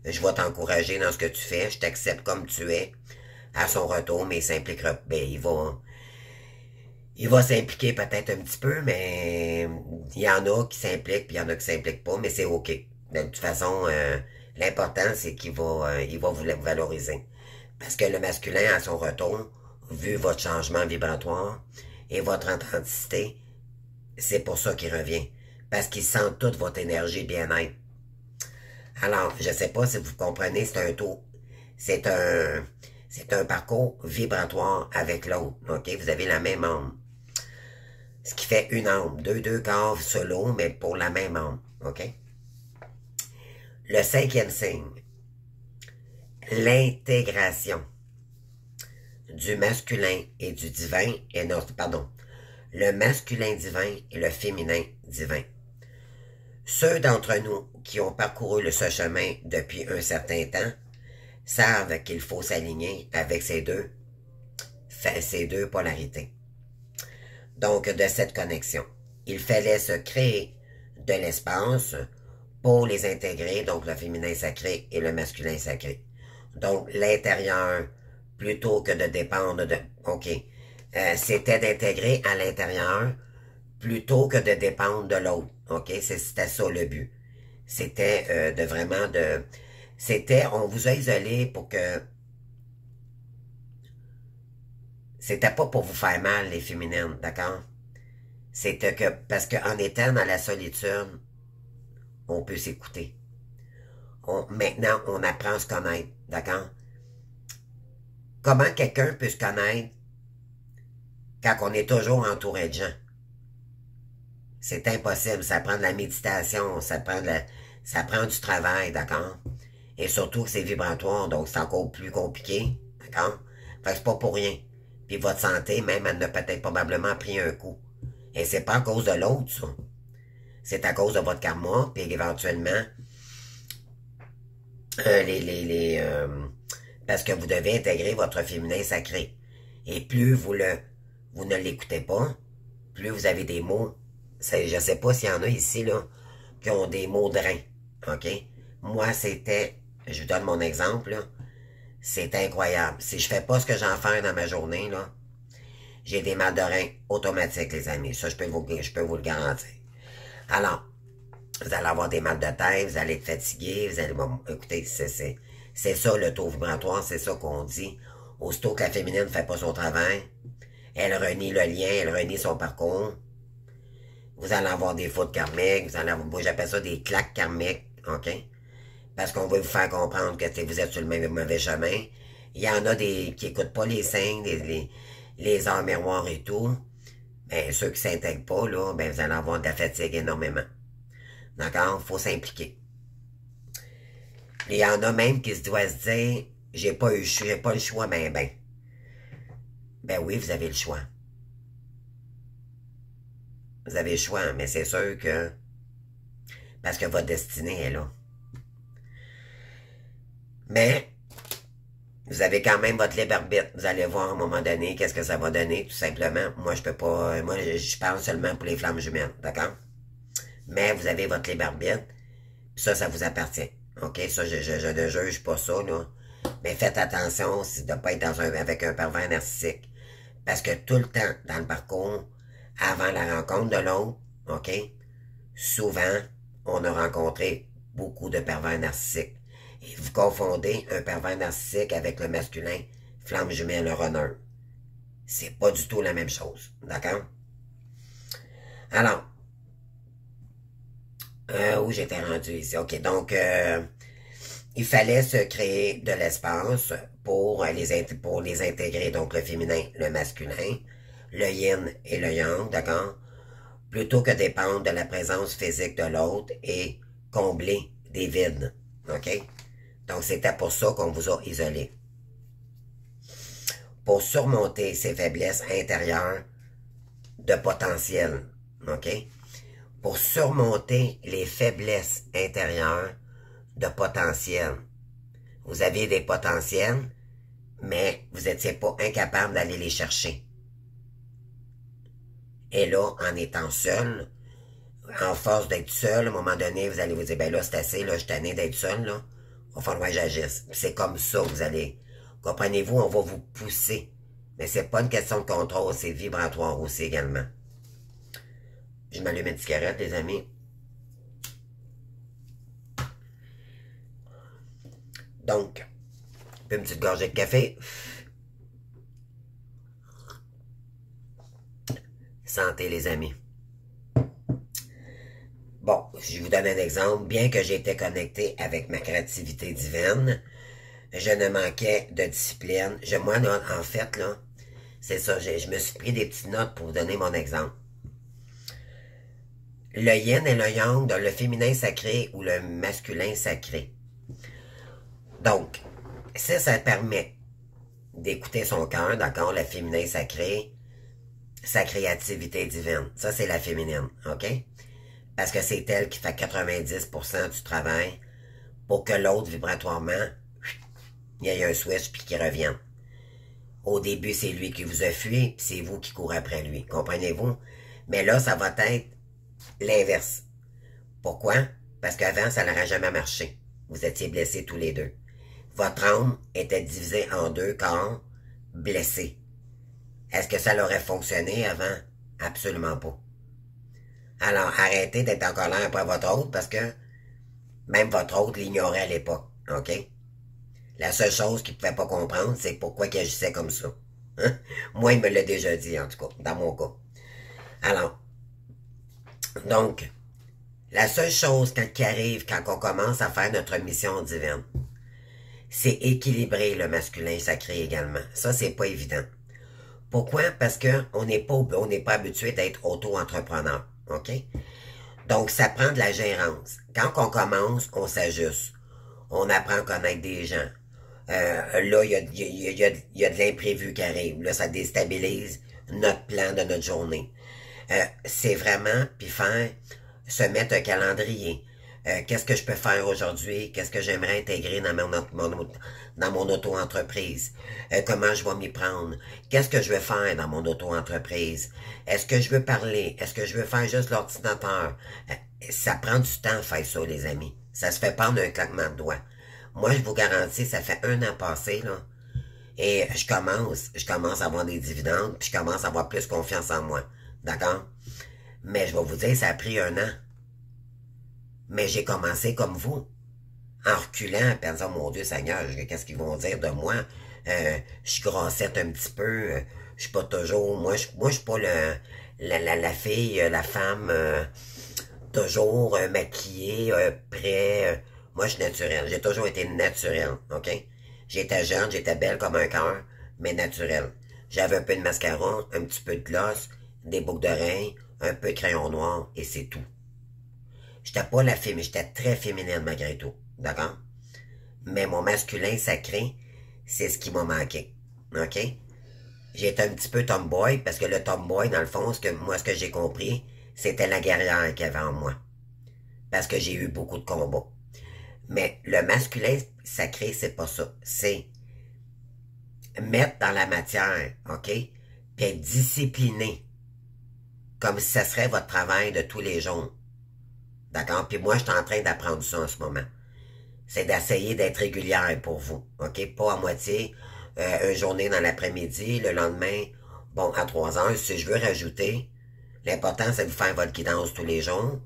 Je vais t'encourager dans ce que tu fais. Je t'accepte comme tu es. À son retour, mais il s'impliquera. Ben, il va s'impliquer peut-être un petit peu, mais il y en a qui s'impliquent, puis il y en a qui s'impliquent pas, mais c'est OK. De toute façon, l'important, c'est qu'il va vous valoriser. Parce que le masculin, à son retour, vu votre changement vibratoire et votre authenticité, c'est pour ça qu'il revient. Parce qu'il sent toute votre énergie de bien-être. Alors, je ne sais pas si vous comprenez, c'est un parcours vibratoire avec l'autre. OK? Vous avez la même âme. Ce qui fait une âme. Deux corps solo, mais pour la même âme. OK? Le 5e signe. L'intégration du masculin et du divin, le masculin divin et le féminin divin. Ceux d'entre nous qui ont parcouru ce chemin depuis un certain temps savent qu'il faut s'aligner avec ces deux polarités. Donc, de cette connexion. Il fallait se créer de l'espace pour les intégrer, donc le féminin sacré et le masculin sacré. Donc, l'intérieur, plutôt que de dépendre de... OK. C'était d'intégrer à l'intérieur plutôt que de dépendre de l'autre. OK? C'était ça le but. C'était de vraiment de... on vous a isolé pour que... C'était pas pour vous faire mal, les féminines, d'accord? C'était que... Parce qu'en étant dans la solitude, on peut s'écouter. Maintenant, on apprend à se connaître, d'accord? Comment quelqu'un peut se connaître quand on est toujours entouré de gens? C'est impossible. Ça prend de la méditation, ça prend du travail, d'accord? Et surtout que c'est vibratoire, donc c'est encore plus compliqué, d'accord? Fait que c'est pas pour rien. Puis votre santé, même, elle a peut-être probablement pris un coup. Et c'est pas à cause de l'autre, ça. C'est à cause de votre karma, puis éventuellement, parce que vous devez intégrer votre féminin sacré. Et plus vous ne l'écoutez pas, plus vous avez des mots. Je sais pas s'il y en a ici, là, qui ont des mots de rein. OK? Moi, je vous donne mon exemple, là. C'est incroyable. Si je fais pas ce que j'ai à faire dans ma journée, là, j'ai des mal de rein automatiques, les amis. Ça, je peux vous le garantir. Alors, vous allez avoir des mal de tête, vous allez être fatigué, vous allez... Bon, écoutez, c'est ça le taux vibratoire, c'est ça qu'on dit. Aussitôt que la féminine ne fait pas son travail, elle renie le lien, elle renie son parcours. Vous allez avoir des fautes karmiques, moi j'appelle ça des claques karmiques, OK? Parce qu'on va vous faire comprendre que vous êtes sur le même mauvais chemin. Il y en a qui écoutent pas les signes, les arts miroirs et tout. Ben, ceux qui s'intègrent pas, là, ben, vous allez avoir de la fatigue énormément. D'accord? Faut s'impliquer. Il y en a même qui doivent se dire, j'ai pas le choix, ben. Ben oui, vous avez le choix. Vous avez le choix, mais c'est sûr que... Parce que votre destinée est là. Mais, vous avez quand même votre libre arbitre. Vous allez voir à un moment donné qu'est-ce que ça va donner, tout simplement. Moi, je peux pas... Moi, je parle seulement pour les flammes jumelles, d'accord? Mais vous avez votre libre arbitre. Ça vous appartient. OK? Ça, je ne juge pas ça, là. Mais faites attention de ne pas être avec un pervers narcissique. Parce que tout le temps, dans le parcours, avant la rencontre de l'autre, OK, souvent, on a rencontré beaucoup de pervers narcissiques. Et vous confondez un pervers narcissique avec le masculin, flamme jumelle, runner. C'est pas du tout la même chose. D'accord? Alors, où j'étais rendu ici? OK, donc, il fallait se créer de l'espace pour les intégrer. Donc, le féminin, le masculin, le yin et le yang, d'accord? Plutôt que dépendre de la présence physique de l'autre et combler des vides. OK? Donc, c'était pour ça qu'on vous a isolé. Pour surmonter ces faiblesses intérieures de potentiel. OK? Pour surmonter les faiblesses intérieures de potentiel. Vous aviez des potentiels, mais vous n'étiez pas incapable d'aller les chercher. Et là, en étant seul, en force d'être seul, à un moment donné, vous allez vous dire, ben là, c'est assez, là, je suis tanné d'être seul, là. Il va falloir que j'agisse. C'est comme ça que vous allez. Comprenez-vous, on va vous pousser. Mais c'est pas une question de contrôle, c'est vibratoire aussi également. Je m'allume une cigarette, les amis. Donc, une petite gorgée de café. Santé, les amis. Bon, je vous donne un exemple. Bien que j'étais connecté avec ma créativité divine, je ne manquais de discipline. Moi, là, en fait, là, c'est ça, je me suis pris des petites notes pour vous donner mon exemple. Le yin et le yang, dans le féminin sacré ou le masculin sacré. Donc, ça permet d'écouter son cœur, d'accord, le féminin sacré, sa créativité divine. Ça, c'est la féminine, OK? Parce que c'est elle qui fait 90% du travail pour que l'autre, vibratoirement, il y ait un switch puis qu'il revienne. Au début, c'est lui qui vous a fui, puis c'est vous qui courez après lui. Comprenez-vous? Mais là, ça va être l'inverse. Pourquoi? Parce qu'avant, ça n'aurait jamais marché. Vous étiez blessés tous les deux. Votre âme était divisée en deux corps blessés. Est-ce que ça l'aurait fonctionné avant? Absolument pas. Alors, arrêtez d'être en colère après votre autre parce que même votre autre l'ignorait à l'époque. OK? La seule chose qu'il ne pouvait pas comprendre, c'est pourquoi il agissait comme ça. Hein? Moi, il me l'a déjà dit, en tout cas, dans mon cas. Alors, donc, la seule chose qui arrive quand on commence à faire notre mission divine, c'est équilibrer le masculin sacré également. Ça, c'est pas évident. Pourquoi? Parce que on n'est pas habitué d'être auto-entrepreneur. OK? Donc, ça prend de la gérance. Quand on commence, on s'ajuste. On apprend à connaître des gens. Là, il y a de l'imprévu qui arrive. Là, ça déstabilise notre plan de notre journée. C'est vraiment, puis faire, se mettre un calendrier. Qu'est-ce que je peux faire aujourd'hui? Qu'est-ce que j'aimerais intégrer dans mon auto-entreprise? Comment je vais m'y prendre? Qu'est-ce que je vais faire dans mon auto-entreprise? Est-ce que je veux parler? Est-ce que je veux faire juste l'ordinateur? Ça prend du temps à faire ça, les amis. Ça se fait pas d'un claquement de doigts. Moi, je vous garantis, ça fait 1 an passé, là. Et je commence à avoir des dividendes, puis je commence à avoir plus confiance en moi. D'accord? Mais je vais vous dire, ça a pris 1 an. Mais j'ai commencé comme vous, en reculant, en disant, mon Dieu Seigneur, qu'est-ce qu'ils vont dire de moi? Je suis grossette un petit peu, je suis pas toujours, moi je suis pas la fille, la femme, toujours maquillée, prêt. Moi, je suis naturelle. J'ai toujours été naturelle, OK? J'étais jeune, j'étais belle comme un cœur, mais naturelle. J'avais un peu de mascara, un petit peu de gloss, des boucles d'oreilles, un peu de crayon noir, et c'est tout. J'étais pas la fille, mais j'étais très féminine malgré tout. D'accord? Mais mon masculin sacré, c'est ce qui m'a manqué. OK? J'étais un petit peu tomboy, parce que le tomboy, dans le fond, ce que j'ai compris, c'était la guerrière qu'il y avait en moi. Parce que j'ai eu beaucoup de combats. Mais le masculin sacré, c'est pas ça. C'est mettre dans la matière, OK? Puis être discipliné. Comme si ça serait votre travail de tous les jours. D'accord? Puis moi, je suis en train d'apprendre ça en ce moment. c'est d'essayer d'être régulière pour vous, OK? Pas à moitié, une journée dans l'après-midi, le lendemain, bon, à 3 heures, si je veux rajouter, l'important, c'est de faire votre guidance tous les jours,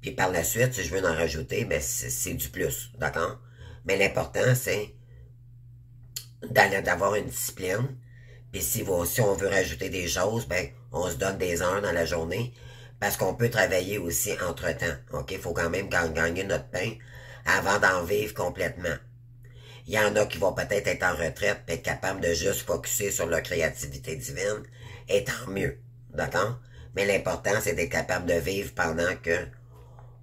puis par la suite, si je veux en rajouter, ben, c'est du plus, d'accord? Mais l'important, c'est d'avoir une discipline, puis si on veut rajouter des choses, ben, on se donne des heures dans la journée, parce qu'on peut travailler aussi entre-temps, OK? Il faut quand même gagner notre pain avant d'en vivre complètement. Il y en a qui vont peut-être être en retraite et être capables de juste focusser sur leur créativité divine, et tant mieux, d'accord? Mais l'important, c'est d'être capable de vivre pendant que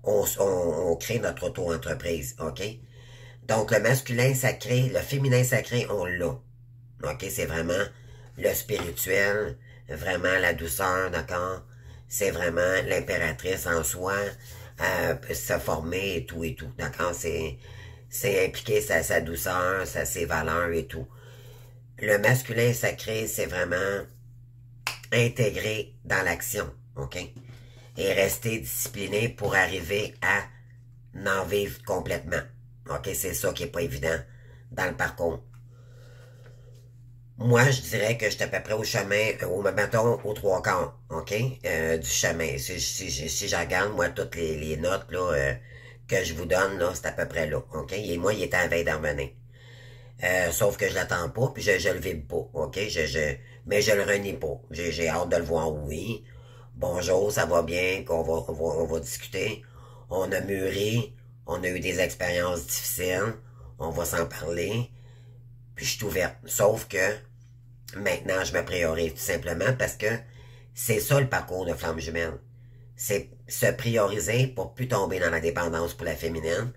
on crée notre auto-entreprise, OK? Donc, le masculin sacré, le féminin sacré, on l'a. OK? C'est vraiment le spirituel, vraiment la douceur, d'accord? C'est vraiment l'impératrice en soi, se former et tout, d'accord? C'est impliquer sa douceur, ses valeurs et tout. Le masculin sacré, c'est vraiment intégrer dans l'action, OK? Et rester discipliné pour arriver à en vivre complètement. OK? C'est ça qui est pas évident dans le parcours. Moi, je dirais que j'étais à peu près au chemin, mettons, aux 3/4, OK? Du chemin. Si je regarde, moi, toutes les notes, là, que je vous donne, là, c'est à peu près là, OK? Et moi, il était à la veille d'en revenir. Sauf que je l'attends pas, puis je le vibre pas, OK? Mais je le renie pas. J'ai hâte de le voir, oui. Bonjour, ça va bien, on va discuter. On a mûri, on a eu des expériences difficiles, on va s'en parler, puis je suis ouverte. Sauf que maintenant, je me priorise tout simplement parce que c'est ça le parcours de flamme jumelle. C'est se prioriser pour plus tomber dans la dépendance pour la féminine.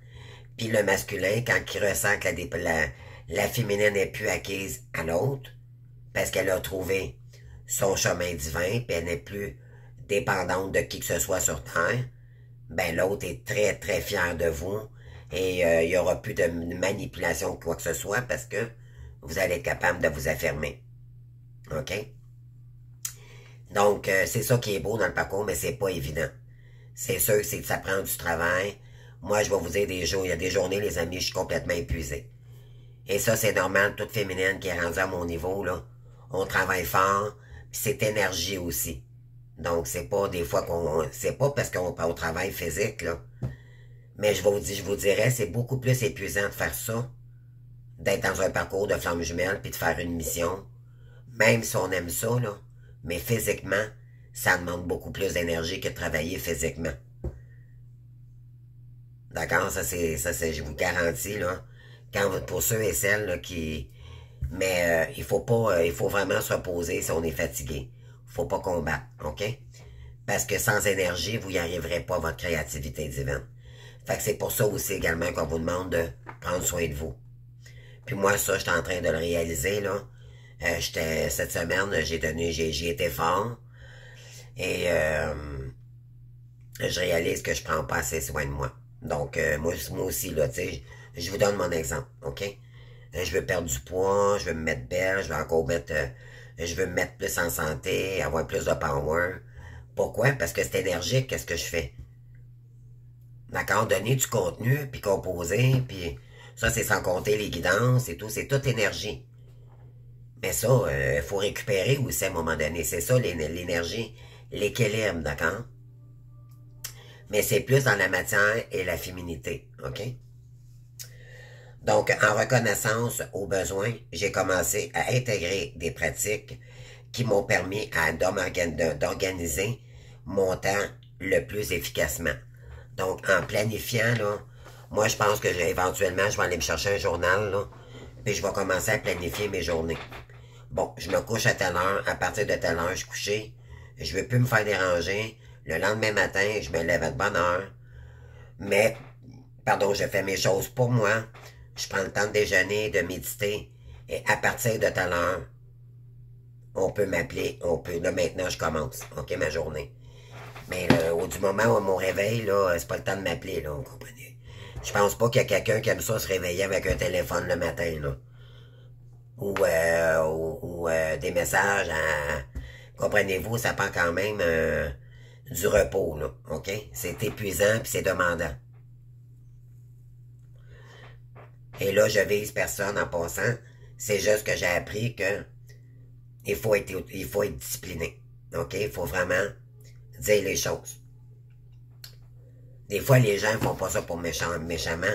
Puis le masculin, quand il ressent que la féminine n'est plus acquise à l'autre, parce qu'elle a trouvé son chemin divin, puis elle n'est plus dépendante de qui que ce soit sur Terre, ben l'autre est très, très fier de vous. Et il n'y aura plus de manipulation ou quoi que ce soit parce que vous allez être capable de vous affirmer. OK? Donc, c'est ça qui est beau dans le parcours, mais c'est pas évident. C'est sûr que ça prend du travail. Moi, je vais vous dire des jours, il y a des journées, les amis, je suis complètement épuisé. Et ça, c'est normal, toute féminine qui est rendue à mon niveau, là. On travaille fort, puis c'est énergie aussi. Donc, c'est pas des fois c'est pas parce qu'on travaille physique, là. Mais je vous dirais, c'est beaucoup plus épuisant de faire ça, d'être dans un parcours de flamme jumelle, puis de faire une mission. Même si on aime ça, là. Mais physiquement, ça demande beaucoup plus d'énergie que de travailler physiquement. D'accord? Je vous garantis, là. Pour ceux et celles, là, qui... Mais il faut pas, il faut vraiment se reposer si on est fatigué. Faut pas combattre, OK? Parce que sans énergie, vous n'y arriverez pas à votre créativité divine. Fait que c'est pour ça aussi également qu'on vous demande de prendre soin de vous. Puis moi, ça, j'étais en train de le réaliser, là. Cette semaine, j'ai été fort. Et je réalise que je prends pas assez soin de moi. Donc, moi aussi, là, tu sais, je vous donne mon exemple, OK? Je veux perdre du poids, je veux me mettre belle, je veux me mettre plus en santé, avoir plus de power. Pourquoi? Parce que c'est énergique, qu'est-ce que je fais? D'accord? Donner du contenu, puis composer, puis ça, c'est sans compter les guidances et tout, c'est toute énergie. Mais ça, faut récupérer aussi à un moment donné. C'est ça, l'énergie, l'équilibre, d'accord? Mais c'est plus dans la matière et la féminité, OK? Donc, en reconnaissance aux besoins, j'ai commencé à intégrer des pratiques qui m'ont permis d'organiser mon temps le plus efficacement. Donc, en planifiant, là, moi, je pense que éventuellement, je vais aller me chercher un journal, là, puis je vais commencer à planifier mes journées. Bon, je me couche à telle heure, à partir de telle heure, je suis couché, je ne veux plus me faire déranger. Le lendemain matin, je me lève à de bonne heure, mais, pardon, je fais mes choses pour moi, je prends le temps de déjeuner, de méditer, et à partir de telle heure, on peut m'appeler, là maintenant je commence, ok, ma journée. Mais du moment où mon réveil, là, c'est pas le temps de m'appeler, là, vous comprenez. Je pense pas qu'il y a quelqu'un qui aime ça se réveiller avec un téléphone le matin, là. Ou des messages comprenez-vous, ça prend quand même du repos, là, ok? C'est épuisant puis c'est demandant. Et là, je vise personne en passant. C'est juste que j'ai appris que il faut être discipliné. OK? Il faut vraiment dire les choses. Des fois, les gens font pas ça pour méchamment.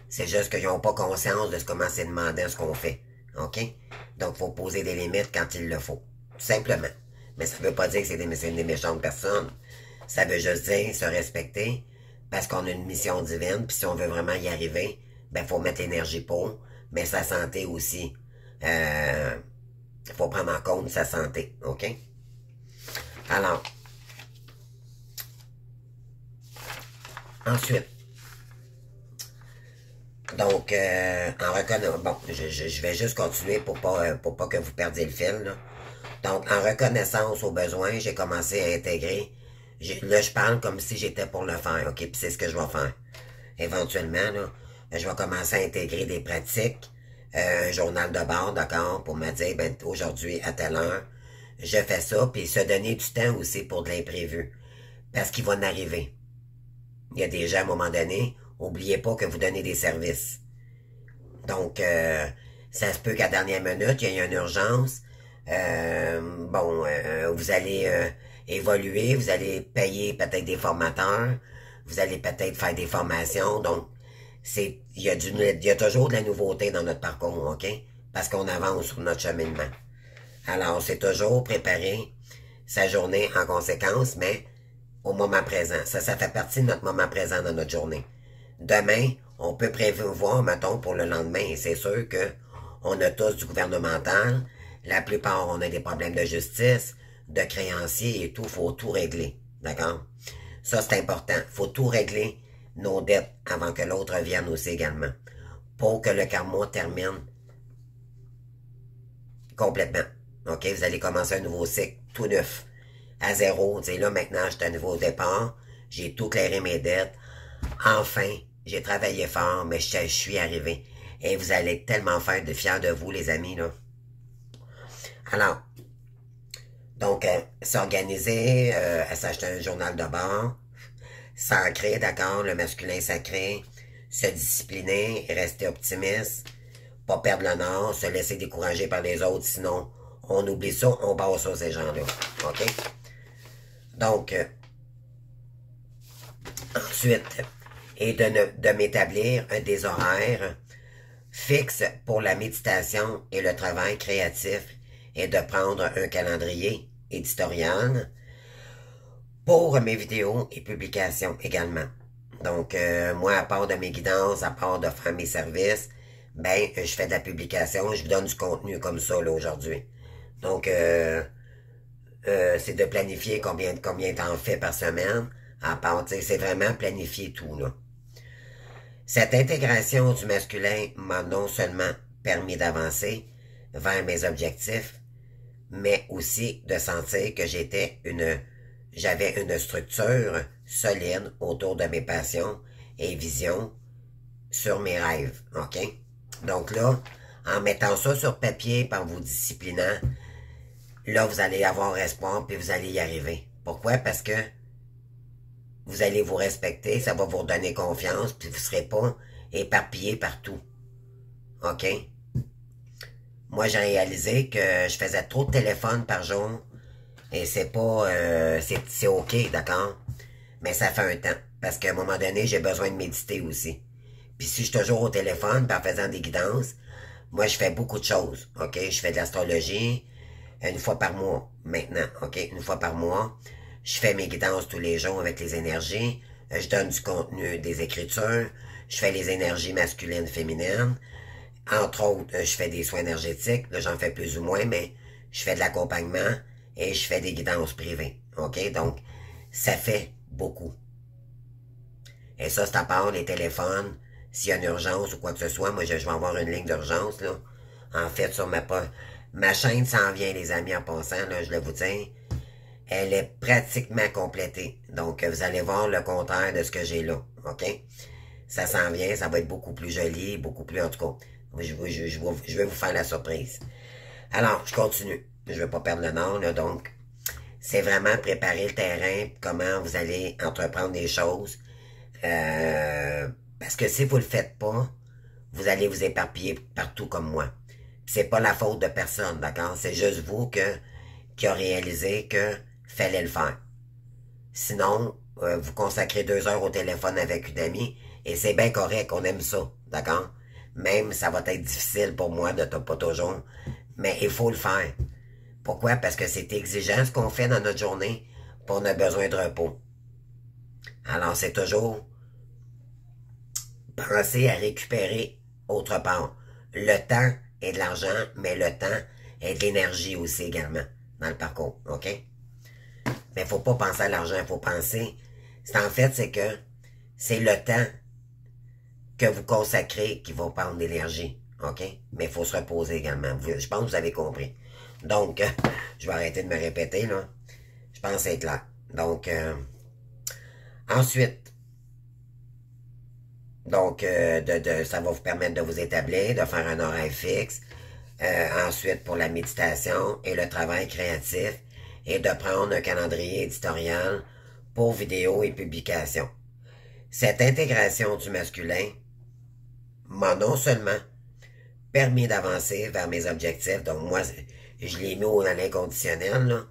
C'est juste qu'ils n'ont pas conscience de comment c'est demandé ce qu'on fait. OK? Donc, il faut poser des limites quand il le faut. Tout simplement. Mais ça ne veut pas dire que c'est des méchantes personnes. Ça veut juste dire se respecter parce qu'on a une mission divine. Puis si on veut vraiment y arriver, ben faut mettre l'énergie pour. Mais sa santé aussi. Faut prendre en compte sa santé. OK? Alors, ensuite, donc, en reconnaissant, bon, je vais juste continuer pour pas que vous perdiez le fil, là. Donc, en reconnaissance aux besoins, j'ai commencé à intégrer, là, je parle comme si j'étais pour le faire, OK, puis c'est ce que je vais faire. Éventuellement, là, je vais commencer à intégrer des pratiques, un journal de bord, d'accord, pour me dire, ben, aujourd'hui, à telle heure, je fais ça, puis se donner du temps aussi pour de l'imprévu, parce qu'il va en arriver. Il y a des gens, à un moment donné, oubliez pas que vous donnez des services. Donc, ça se peut qu'à la dernière minute, il y ait une urgence. Vous allez évoluer, vous allez payer peut-être des formateurs, vous allez peut-être faire des formations. Donc, il y a toujours de la nouveauté dans notre parcours, OK? Parce qu'on avance sur notre cheminement. Alors, c'est toujours préparer sa journée en conséquence, mais au moment présent. Ça fait partie de notre moment présent dans notre journée. Demain, on peut prévoir, mettons, pour le lendemain, et c'est sûr que on a tous du gouvernemental. La plupart, on a des problèmes de justice, de créanciers et tout. Faut tout régler. D'accord? Ça, c'est important. Faut tout régler nos dettes avant que l'autre revienne aussi également. Pour que le karma termine complètement. OK? Vous allez commencer un nouveau cycle tout neuf. À zéro. T'sais, là, maintenant, je suis à nouveau au départ. J'ai tout clairé mes dettes. Enfin, j'ai travaillé fort, mais je suis arrivé. Et vous allez être tellement fiers de vous, les amis, là. Alors, donc, s'organiser, s'acheter un journal de bord, s'ancrer, d'accord, le masculin sacré, se discipliner, rester optimiste, pas perdre le nord, se laisser décourager par les autres, sinon, on oublie ça, on bat ça, ces gens-là. OK? Donc, ensuite, et de m'établir des horaires fixes pour la méditation et le travail créatif et de prendre un calendrier éditorial pour mes vidéos et publications également. Donc, moi, à part de mes guidances, à part de faire mes services, ben, je fais de la publication, je vous donne du contenu comme ça, là, aujourd'hui. Donc, c'est de planifier combien t'en fais par semaine, à part, c'est vraiment planifier tout, là. Cette intégration du masculin m'a non seulement permis d'avancer vers mes objectifs, mais aussi de sentir que j'avais une structure solide autour de mes passions et visions sur mes rêves, OK? Donc là, en mettant ça sur papier, par vous disciplinant, là, vous allez avoir espoir puis vous allez y arriver. Pourquoi? Parce que vous allez vous respecter, ça va vous redonner confiance, puis vous ne serez pas éparpillé partout. OK? Moi, j'ai réalisé que je faisais trop de téléphones par jour, et c'est pas... c'est OK, d'accord? Mais ça fait un temps, parce qu'à un moment donné, j'ai besoin de méditer aussi. Puis si je suis toujours au téléphone, puis en faisant des guidances, moi, je fais beaucoup de choses, OK? Je fais de l'astrologie une fois par mois, maintenant, OK? Une fois par mois. Je fais mes guidances tous les jours avec les énergies. Je donne du contenu, des écritures. Je fais les énergies masculines, féminines. Entre autres, je fais des soins énergétiques. Là, j'en fais plus ou moins, mais je fais de l'accompagnement et je fais des guidances privées. OK? Donc, ça fait beaucoup. Et ça, c'est à part les téléphones. S'il y a une urgence ou quoi que ce soit, moi, je vais avoir une ligne d'urgence, là. En fait, sur ma chaîne s'en vient, les amis, en passant, là, je le vous dis. Elle est pratiquement complétée. Donc, vous allez voir le contraire de ce que j'ai là. OK? Ça s'en vient, ça va être beaucoup plus joli, beaucoup plus, en tout cas. Je vais vous faire la surprise. Alors, je continue. Je ne vais pas perdre le nord, là, donc. C'est vraiment préparer le terrain, comment vous allez entreprendre des choses. Parce que si vous le faites pas, vous allez vous éparpiller partout comme moi. C'est pas la faute de personne, d'accord? C'est juste vous qui a réalisé que fallait le faire. Sinon, vous consacrez 2 heures au téléphone avec une amie, et c'est bien correct, on aime ça, d'accord? Même, ça va être difficile pour moi de pas toujours, mais il faut le faire. Pourquoi? Parce que c'est exigeant ce qu'on fait dans notre journée, puis on a besoin de repos. Alors, c'est toujours penser à récupérer autre part. Le temps est de l'argent, mais le temps est de l'énergie aussi également dans le parcours, OK? Mais il faut pas penser à l'argent, il faut penser... En fait, c'est que c'est le temps que vous consacrez qui va prendre d'énergie, OK? Mais il faut se reposer également. Je pense que vous avez compris. Donc, je vais arrêter de me répéter, là. Je pense que c'est clair. Donc, ensuite, ça va vous permettre de vous établir, de faire un horaire fixe. Ensuite, pour la méditation et le travail créatif, et de prendre un calendrier éditorial pour vidéos et publications. Cette intégration du masculin m'a non seulement permis d'avancer vers mes objectifs, donc moi, je l'ai mis à l'inconditionnel, là,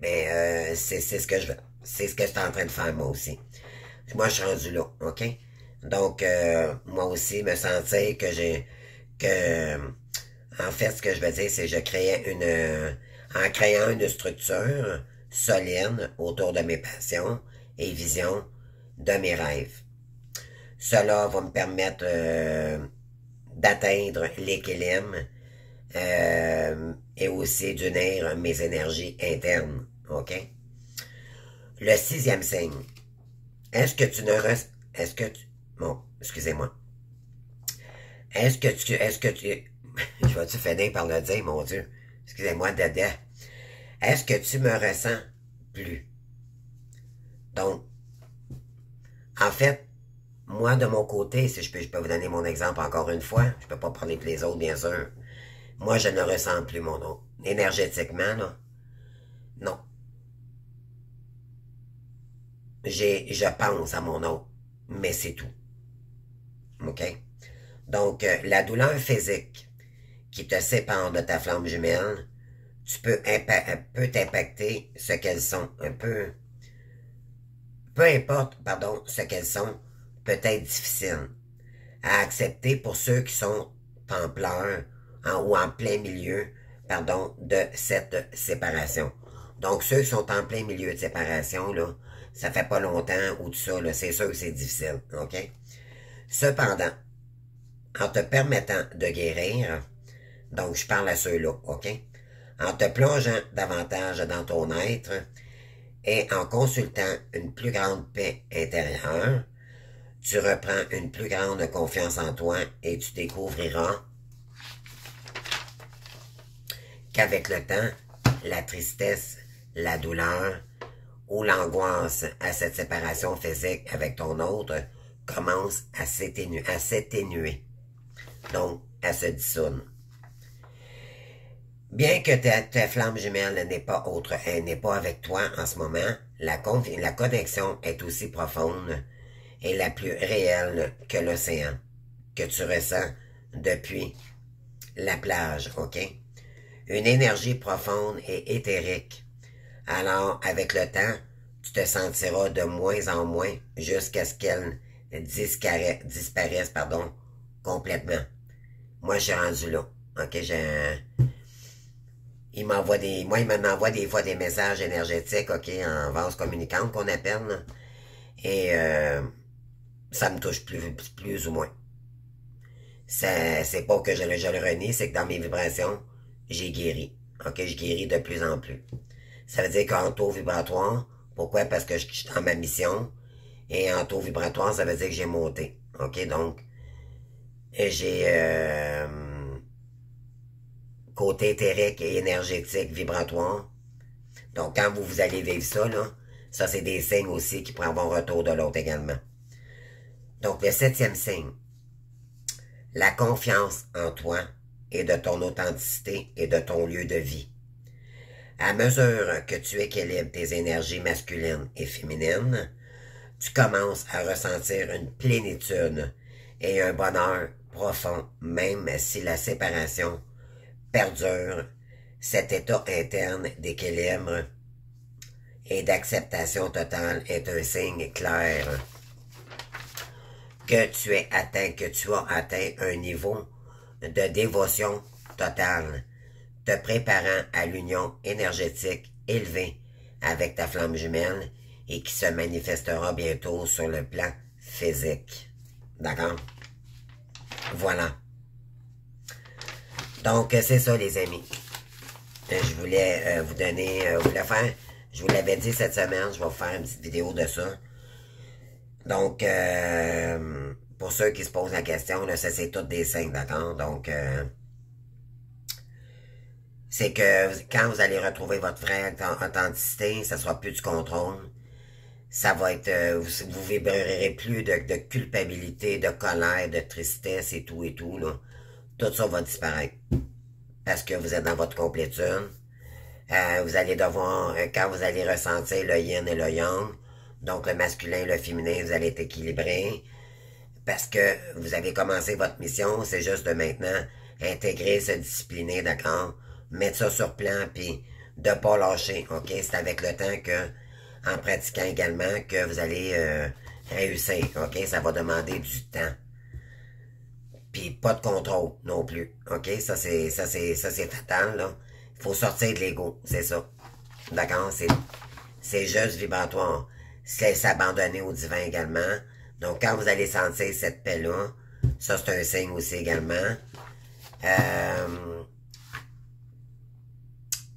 mais c'est ce que je veux. C'est ce que je suis en train de faire, moi aussi. Moi, je suis rendu là, OK? Donc, moi aussi, me sentir en fait, ce que je veux dire, c'est que je créais en créant une structure solide autour de mes passions et visions de mes rêves. Cela va me permettre d'atteindre l'équilibre et aussi d'unir mes énergies internes. OK? Le 6e signe. Est-ce que tu ne restes... Est-ce que tu... Bon, excusez-moi. Est-ce que tu... Je vais-tu finir par le dire, mon Dieu? Excusez-moi, Dada. Est-ce que tu me ressens plus? Donc, en fait, moi, de mon côté, si je peux vous donner mon exemple encore une fois, je peux pas parler pour les autres, bien sûr. Moi, je ne ressens plus mon nom. Énergétiquement, là, non. Je pense à mon nom, mais c'est tout. OK? Donc, la douleur physique qui te sépare de ta flamme jumelle, peut t'impacter ce qu'elles sont. Peu importe, pardon, ce qu'elles sont, peut être difficile à accepter pour ceux qui sont en pleurs ou en plein milieu, pardon, de cette séparation. Donc, ceux qui sont en plein milieu de séparation, là, ça fait pas longtemps ou tout ça, là, c'est sûr que c'est difficile, OK? Cependant, en te permettant de guérir, donc je parle à ceux-là, OK? En te plongeant davantage dans ton être et en consultant une plus grande paix intérieure, tu reprends une plus grande confiance en toi et tu découvriras qu'avec le temps, la tristesse, la douleur ou l'angoisse à cette séparation physique avec ton autre commence à s'atténuer, donc à se dissoudre. Bien que ta flamme jumelle n'est pas avec toi en ce moment, la connexion est aussi profonde et la plus réelle que l'océan, que tu ressens depuis la plage, OK? Une énergie profonde et éthérique. Alors, avec le temps, tu te sentiras de moins en moins jusqu'à ce qu'elle disparaisse, complètement. Moi, j'ai rendu là, OK? Il m'envoie il m'envoie des fois des messages énergétiques, OK, en vase communicante qu'on appelle, là. Et ça me touche plus ou moins. C'est pas que je le renie, c'est que dans mes vibrations, j'ai guéri. OK, je guéris de plus en plus. Ça veut dire qu'en taux vibratoire, pourquoi? Parce que je suis dans ma mission. Et en taux vibratoire, ça veut dire que j'ai monté. OK, donc, j'ai côté éthérique et énergétique, vibratoire. Donc, quand vous allez vivre ça, là, ça, c'est des signes aussi qui prennent bon retour de l'autre également. Donc, le 7e signe, la confiance en toi et de ton authenticité et de ton lieu de vie. À mesure que tu équilibres tes énergies masculines et féminines, tu commences à ressentir une plénitude et un bonheur profond, même si la séparation perdure. Cet état interne d'équilibre et d'acceptation totale est un signe clair que tu as atteint un niveau de dévotion totale, te préparant à l'union énergétique élevée avec ta flamme jumelle et qui se manifestera bientôt sur le plan physique. D'accord? Voilà. Donc, c'est ça, les amis. Je voulais vous donner, je vous l'avais dit cette semaine, je vais vous faire une petite vidéo de ça. Donc, pour ceux qui se posent la question, là, ça c'est toutes des signes, d'accord? Donc, c'est que quand vous allez retrouver votre vraie authenticité, ça sera plus du contrôle. Ça va être, vous vibrerez plus de culpabilité, de colère, de tristesse et tout, là. Tout ça va disparaître. Parce que vous êtes dans votre complétude. Vous allez devoir, quand vous allez ressentir le yin et le yang, donc le masculin et le féminin, vous allez être équilibré. Parce que vous avez commencé votre mission, c'est juste de maintenant intégrer, se discipliner, d'accord? Mettre ça sur plan, puis de pas lâcher, ok? C'est avec le temps que, en pratiquant également, que vous allez réussir, ok? Ça va demander du temps. Puis pas de contrôle non plus, ok? Ça c'est fatal, là. Il faut sortir de l'ego, c'est ça. D'accord? C'est juste vibratoire. C'est s'abandonner au divin également. Donc, quand vous allez sentir cette paix-là, ça, c'est un signe aussi également.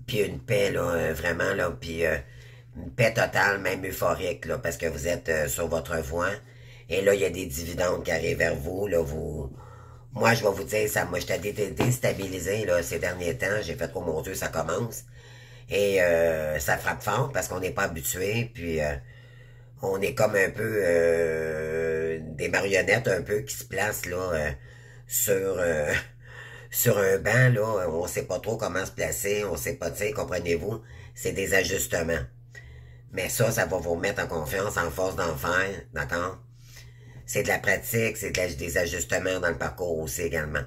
Puis une paix, là, vraiment, là, puis une paix totale, même euphorique, là, parce que vous êtes sur votre voie. Et là, il y a des dividendes qui arrivent vers vous, là, Moi, je vais vous dire, moi, j'étais déstabilisé, là, ces derniers temps. J'ai fait, oh mon Dieu, ça commence. Et ça frappe fort parce qu'on n'est pas habitué, puis on est comme un peu des marionnettes un peu qui se placent là sur sur un banc là, on sait pas trop comment se placer, on sait pas, tu sais, comprenez-vous, c'est des ajustements. Mais ça va vous mettre en confiance, en force d'en faire, d'accord? C'est de la pratique, c'est des ajustements dans le parcours aussi également.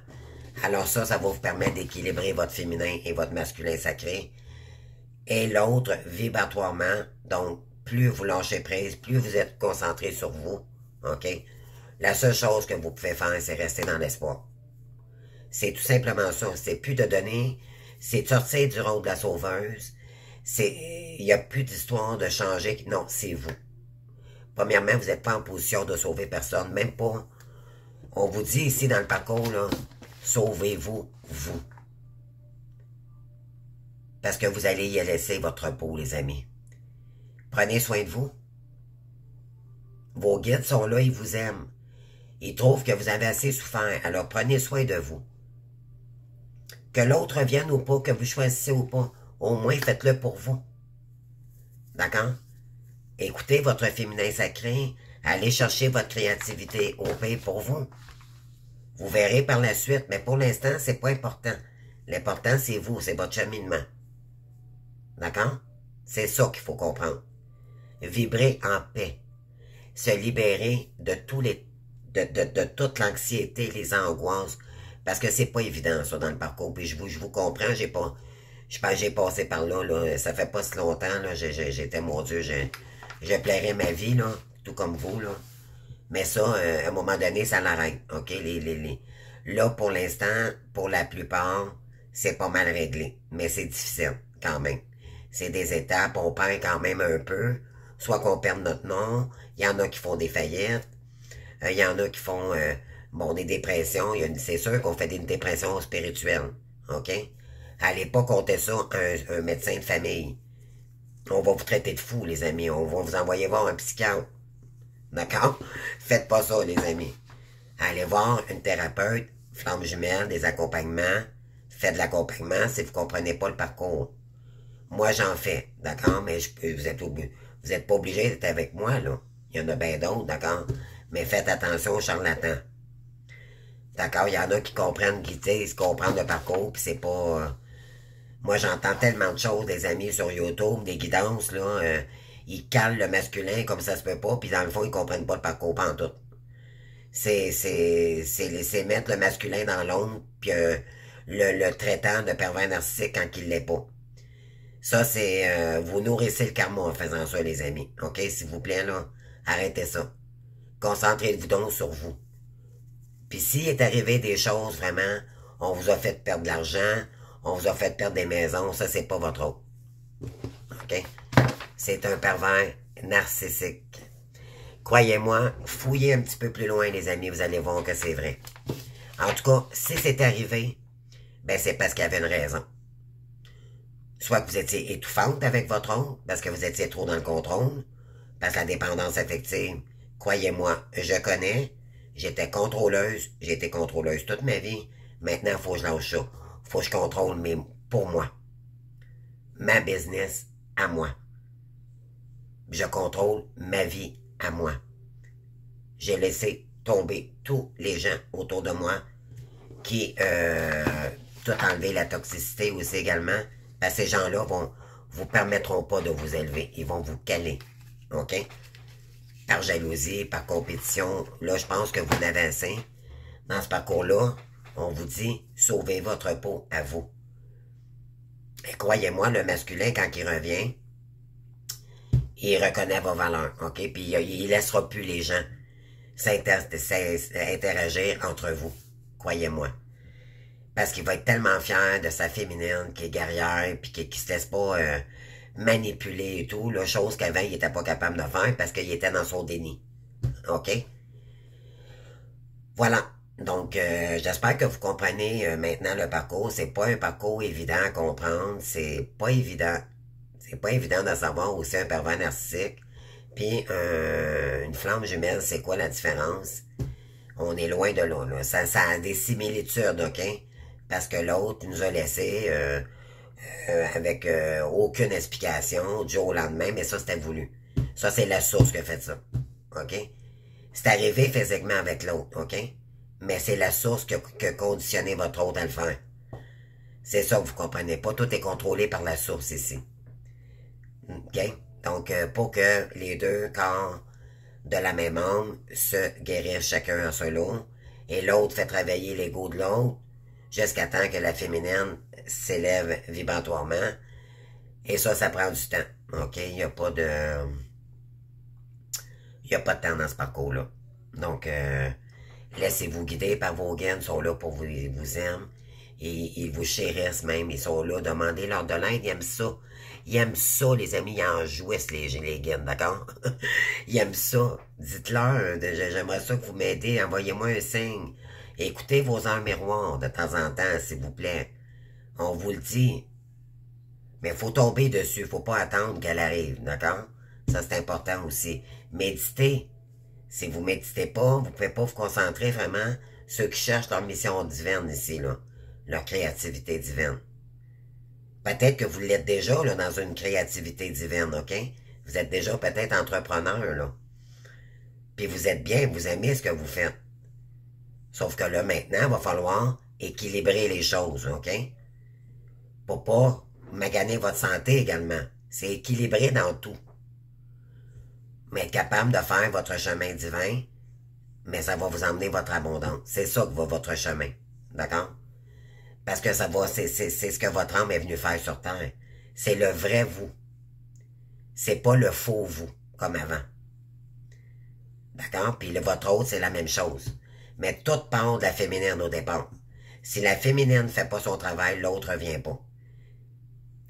Alors ça va vous permettre d'équilibrer votre féminin et votre masculin sacré. Et l'autre, vibratoirement, donc plus vous lâchez prise, plus vous êtes concentré sur vous, ok? La seule chose que vous pouvez faire, c'est rester dans l'espoir. C'est tout simplement ça. C'est plus de donner, c'est de sortir du rôle de la sauveuse. Il n'y a plus d'histoire de changer. Non, c'est vous. Premièrement, vous n'êtes pas en position de sauver personne, même pas. On vous dit ici dans le parcours, là, sauvez-vous, vous. Parce que vous allez y laisser votre repos, les amis. Prenez soin de vous. Vos guides sont là, ils vous aiment. Ils trouvent que vous avez assez souffert, alors prenez soin de vous. Que l'autre vienne ou pas, que vous choisissez ou pas, au moins faites-le pour vous. D'accord? Écoutez votre féminin sacré, allez chercher votre créativité au pays pour vous. Vous verrez par la suite, mais pour l'instant, c'est pas important. L'important, c'est vous, c'est votre cheminement. D'accord? C'est ça qu'il faut comprendre. Vibrer en paix. Se libérer de de toute l'anxiété, les angoisses. Parce que c'est pas évident, ça, dans le parcours. Puis je vous comprends, j'ai passé par là, là. Ça fait pas si longtemps, là. J'étais, mon Dieu, je plairais ma vie, là. Tout comme vous, là. Mais ça, à un moment donné, ça l'arrête. OK? Là, pour l'instant, pour la plupart, c'est pas mal réglé. Mais c'est difficile, quand même. C'est des étapes, on perd quand même un peu. Soit qu'on perde notre nom, il y en a qui font des faillites, il y en a qui font des dépressions. C'est sûr qu'on fait des dépressions spirituelles. OK? Allez pas compter ça à un médecin de famille. On va vous traiter de fou, les amis. On va vous envoyer voir un psychiatre. D'accord? Faites pas ça, les amis. Allez voir une thérapeute, flamme jumelle, des accompagnements. Faites de l'accompagnement si vous comprenez pas le parcours. Moi, j'en fais, d'accord? Mais vous êtes pas obligé d'être avec moi, là. Il y en a bien d'autres, d'accord? Mais faites attention aux charlatans. D'accord? Il y en a qui comprennent, qui disent comprendre le parcours, puis c'est pas... Moi, j'entends tellement de choses, des amis sur YouTube, des guidances, là. Ils calent le masculin comme ça se peut pas, puis dans le fond, ils comprennent pas le parcours pantoute. C'est mettre le masculin dans l'ombre, puis le traitant de pervers narcissique quand il l'est pas. Ça, vous nourrissez le karma en faisant ça, les amis. OK? S'il vous plaît, là, arrêtez ça. Concentrez-vous donc sur vous. Puis s'il est arrivé des choses, vraiment, on vous a fait perdre de l'argent, on vous a fait perdre des maisons, ça, c'est pas votre autre. OK? C'est un pervers narcissique. Croyez-moi, fouillez un petit peu plus loin, les amis, vous allez voir que c'est vrai. En tout cas, si c'est arrivé, ben c'est parce qu'il y avait une raison. Soit que vous étiez étouffante avec votre autre, parce que vous étiez trop dans le contrôle, parce que la dépendance affective, croyez-moi, je connais, j'étais contrôleuse, j'ai été contrôleuse toute ma vie, maintenant, il faut que je lâche ça. Faut que je contrôle pour moi. Ma business à moi. Je contrôle ma vie à moi. J'ai laissé tomber tous les gens autour de moi qui tout enlever la toxicité aussi également. Parce que ces gens-là vous permettront pas de vous élever. Ils vont vous caler. OK? Par jalousie, par compétition. Là, je pense que vous n'avez assez. Dans ce parcours-là, on vous dit, sauvez votre peau à vous. Et croyez-moi, le masculin, quand il revient, il reconnaît vos valeurs, OK? Puis il laissera plus les gens interagir entre vous. Croyez-moi. Parce qu'il va être tellement fier de sa féminine, qui est guerrière, puis qui se laisse pas manipuler et tout, là, chose qu'avant, il était pas capable de faire parce qu'il était dans son déni. OK? Voilà. Donc, j'espère que vous comprenez maintenant le parcours. C'est pas un parcours évident à comprendre. C'est pas évident. C'est pas évident de savoir aussi un pervers narcissique. Puis, une flamme jumelle, c'est quoi la différence? On est loin de là, là. Ça a des similitudes, OK? Parce que l'autre nous a laissé avec aucune explication du jour au lendemain, mais ça, c'était voulu. Ça, c'est la source qui a fait ça. OK? C'est arrivé physiquement avec l'autre, OK? Mais c'est la source qui a conditionné votre autre à le faire. C'est ça que vous comprenez pas. Tout est contrôlé par la source ici. OK? Donc, pour que les deux corps de la même âme se guérissent chacun en solo, et l'autre fait travailler l'ego de l'autre, jusqu'à temps que la féminine s'élève vibratoirement. Et ça prend du temps. OK? Il n'y a pas de... Il n'y a pas de temps dans ce parcours-là. Donc, laissez-vous guider par vos guides, ils sont là pour vous, ils vous aiment. Et ils vous chérissent même, ils sont là, demandez-leur de l'aide, ils aiment ça. Ils aiment ça, les amis, ils en jouissent, les guides, d'accord? Ils aiment ça. Dites-leur, j'aimerais ça que vous m'aidez, envoyez-moi un signe. Écoutez vos heures miroirs de temps en temps, s'il vous plaît. On vous le dit. Mais il faut tomber dessus, faut pas attendre qu'elle arrive, d'accord? Ça, c'est important aussi. Méditez. Si vous méditez pas, vous pouvez pas vous concentrer vraiment ceux qui cherchent leur mission divine ici, là. Leur créativité divine. Peut-être que vous l'êtes déjà, là, dans une créativité divine, OK? Vous êtes déjà peut-être entrepreneur, là. Puis vous êtes bien, vous aimez ce que vous faites. Sauf que là, maintenant, il va falloir équilibrer les choses, OK? Pour pas maganer votre santé également. C'est équilibré dans tout. Mais être capable de faire votre chemin divin, mais ça va vous emmener votre abondance. C'est ça que va votre chemin. D'accord? Parce que ça va, c'est ce que votre âme est venue faire sur Terre. C'est le vrai vous. C'est pas le faux vous, comme avant. D'accord? Puis votre autre, c'est la même chose. Mais tout part de la féminine au départ. Si la féminine ne fait pas son travail, l'autre ne revient pas.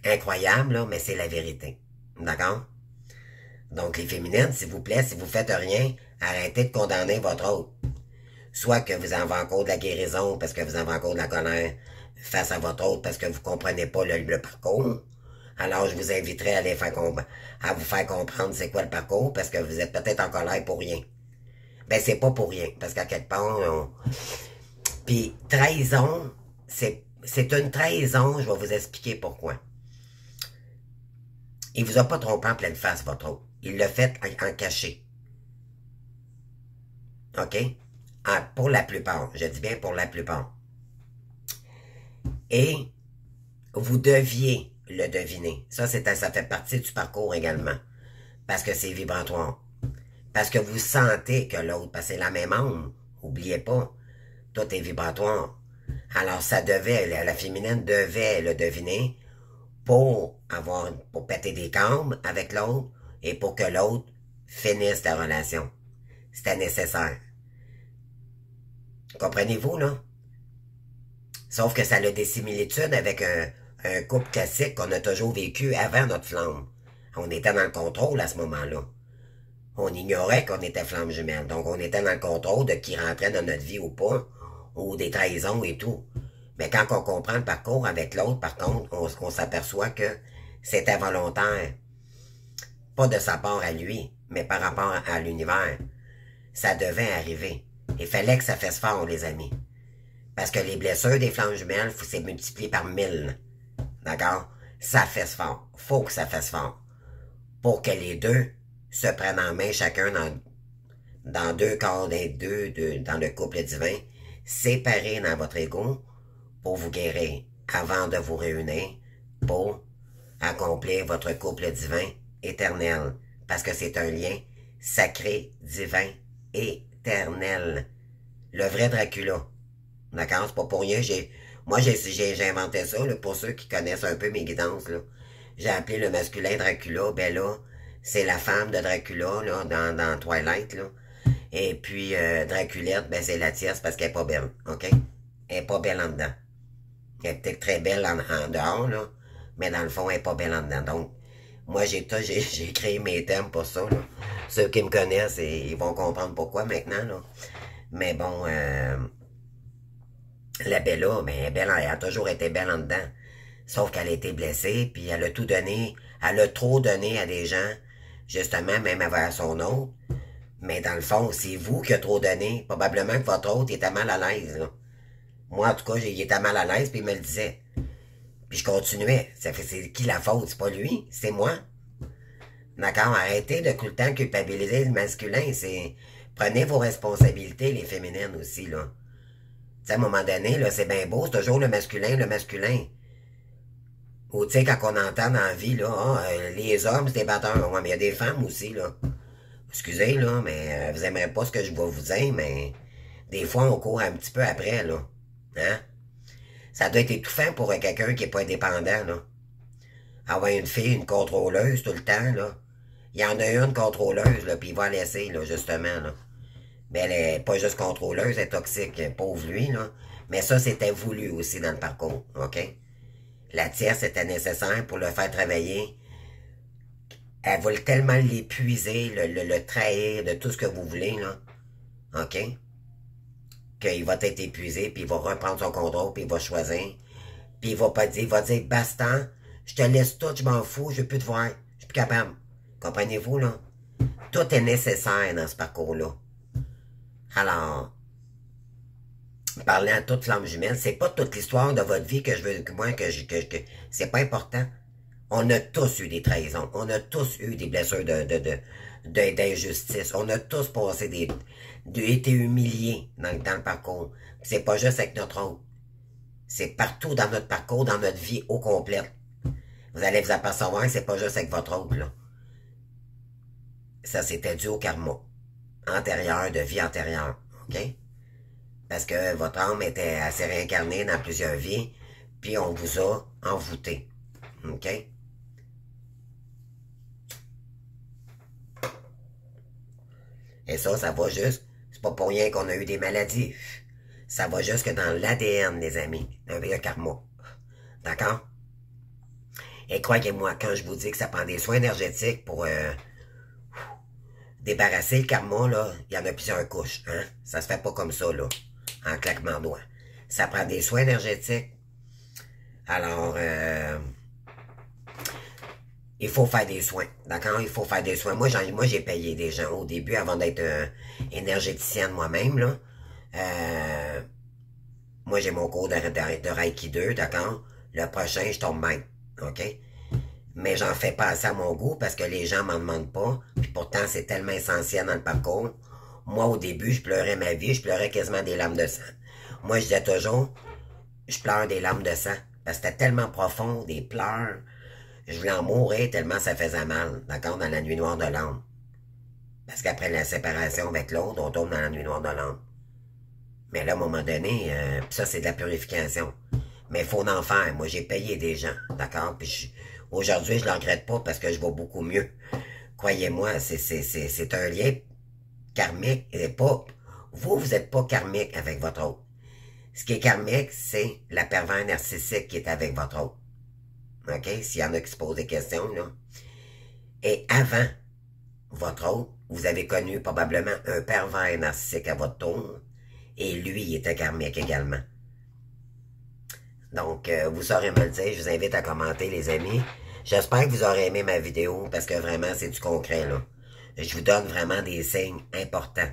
Incroyable, là, mais c'est la vérité. D'accord? Donc, les féminines, s'il vous plaît, si vous faites rien, arrêtez de condamner votre autre. Soit que vous avez encore de la guérison parce que vous avez encore de la colère face à votre autre parce que vous comprenez pas le parcours. Alors, je vous inviterai à vous faire comprendre c'est quoi le parcours parce que vous êtes peut-être en colère pour rien. Ben, c'est pas pour rien. Parce qu'à quelque part, Puis, trahison, c'est une trahison, je vais vous expliquer pourquoi. Il vous a pas trompé en pleine face, votre autre. Il l'a fait en caché. OK? Pour la plupart. Je dis bien pour la plupart. Et vous deviez le deviner. Ça fait partie du parcours également. Parce que c'est vibratoire. Parce que vous sentez que l'autre, parce que c'est la même âme Oubliez pas, tout est vibratoire. Alors ça devait, la féminine devait le deviner pour péter des câbles avec l'autre et pour que l'autre finisse la relation. C'était nécessaire. Comprenez-vous, là? Sauf que ça a des similitudes avec un couple classique qu'on a toujours vécu avant notre flamme. On était dans le contrôle à ce moment-là. On ignorait qu'on était flamme jumelle. Donc, on était dans le contrôle de qui rentrait dans notre vie ou pas, ou des trahisons et tout. Mais quand on comprend le parcours avec l'autre, par contre, on s'aperçoit que c'était volontaire. Pas de sa part à lui, mais par rapport à l'univers. Ça devait arriver. Il fallait que ça fasse fort, les amis. Parce que les blessures des flammes jumelles, c'est multiplié par 1000. D'accord? Ça fasse fort. Faut que ça fasse fort. Pour que les deux se prennent en main chacun dans deux corps, dans le couple divin, séparés dans votre ego, pour vous guérir, avant de vous réunir, pour accomplir votre couple divin éternel. Parce que c'est un lien sacré, divin, éternel. Le vrai Dracula. D'accord? C'est pas pour rien. Moi, j'ai inventé ça, là, pour ceux qui connaissent un peu mes guidances, là. J'ai appelé le masculin Dracula. Ben là, c'est la femme de Dracula, là, dans Twilight, là. Et puis, Draculette, ben c'est la tierce parce qu'elle est pas belle. OK? Elle est pas belle en dedans. Elle est peut-être très belle en dehors, là. Mais dans le fond, elle est pas belle en dedans. Donc, moi, j'ai créé mes thèmes pour ça, là. Ceux qui me connaissent, ils vont comprendre pourquoi maintenant, là. Mais bon, la Bella, ben, elle a toujours été belle en dedans. Sauf qu'elle a été blessée, puis elle a tout donné, elle a trop donné à des gens, justement, même à son autre. Mais dans le fond, c'est vous qui a trop donné. Probablement que votre autre était mal à l'aise, là. Moi, en tout cas, il était mal à l'aise, puis il me le disait. Puis je continuais. Ça fait, c'est qui la faute? C'est pas lui, c'est moi. D'accord? Arrêtez de tout le temps culpabiliser le masculin. Prenez vos responsabilités, les féminines aussi, là. Tu sais, à un moment donné, là, c'est bien beau, c'est toujours le masculin, le masculin. Ou tu sais, quand on entend dans la vie, là, les hommes, c'est des batteurs. Ouais, mais il y a des femmes aussi, là. Excusez, là, mais vous aimerez pas ce que je vais vous dire, mais des fois, on court un petit peu après, là. Hein? Ça doit être étouffant pour quelqu'un qui est pas indépendant, là. Avoir une fille, une contrôleuse tout le temps, là. Il y en a une contrôleuse, là, puis il va la laisser, là, justement, là. Mais elle est pas juste contrôleuse, elle est toxique, pauvre lui, là. Mais ça, c'était voulu aussi dans le parcours, OK? La tierce, c'était nécessaire pour le faire travailler. Elle va tellement l'épuiser, le trahir de tout ce que vous voulez, là. OK? Qu'il va être épuisé, puis il va reprendre son contrôle, puis il va choisir. Puis il va dire, Bastan, je te laisse tout, je m'en fous, je veux plus te voir. Je suis plus capable. Comprenez-vous, là? Tout est nécessaire dans ce parcours-là. Alors, parler à toute flamme jumelle, c'est pas toute l'histoire de votre vie que je veux, c'est pas important. On a tous eu des trahisons. On a tous eu des blessures d'injustice. On a tous passé été humiliés dans le parcours. C'est pas juste avec notre autre. C'est partout dans notre parcours, dans notre vie au complet. Vous allez vous apercevoir que c'est pas juste avec votre autre, là. Ça, c'était dû au karma antérieur, de vie antérieure. OK? Parce que votre âme était assez réincarnée dans plusieurs vies, puis on vous a envoûté. OK? Et ça va juste, c'est pas pour rien qu'on a eu des maladies. Ça va juste que dans l'ADN, les amis, avec le karma. D'accord? Et croyez-moi, quand je vous dis que ça prend des soins énergétiques pour débarrasser le karma, là, il y en a plusieurs couches. Hein? Ça se fait pas comme ça, là, en claquement de doigts. Ça prend des soins énergétiques. Alors, il faut faire des soins. D'accord? Il faut faire des soins. Moi, j'ai payé des gens au début avant d'être énergéticienne moi-même, là. Moi, j'ai mon cours de Reiki 2, d'accord? Le prochain, je tombe maître. OK? Mais j'en fais pas assez à mon goût parce que les gens m'en demandent pas. Puis pourtant, c'est tellement essentiel dans le parcours. Moi, au début, je pleurais ma vie. Je pleurais quasiment des larmes de sang. Moi, je disais toujours, je pleure des larmes de sang. Parce que c'était tellement profond, des pleurs. Je voulais en mourir tellement ça faisait mal. D'accord? Dans la nuit noire de l'âme. Parce qu'après la séparation avec l'autre, on tombe dans la nuit noire de l'âme. Mais là, à un moment donné, ça, c'est de la purification. Mais il faut en faire. Moi, j'ai payé des gens, d'accord? Puis aujourd'hui, je ne le regrette pas parce que je vais beaucoup mieux. Croyez-moi, c'est un lien karmique. Et pas, vous n'êtes pas karmique avec votre autre. Ce qui est karmique, c'est la pervers narcissique qui est avec votre autre. OK? S'il y en a qui se posent des questions, là. Et avant votre autre, vous avez connu probablement un pervers narcissique à votre tour. Et lui, il était karmique également. Donc, vous saurez me le dire. Je vous invite à commenter, les amis. J'espère que vous aurez aimé ma vidéo parce que vraiment, c'est du concret, là. Je vous donne vraiment des signes importants.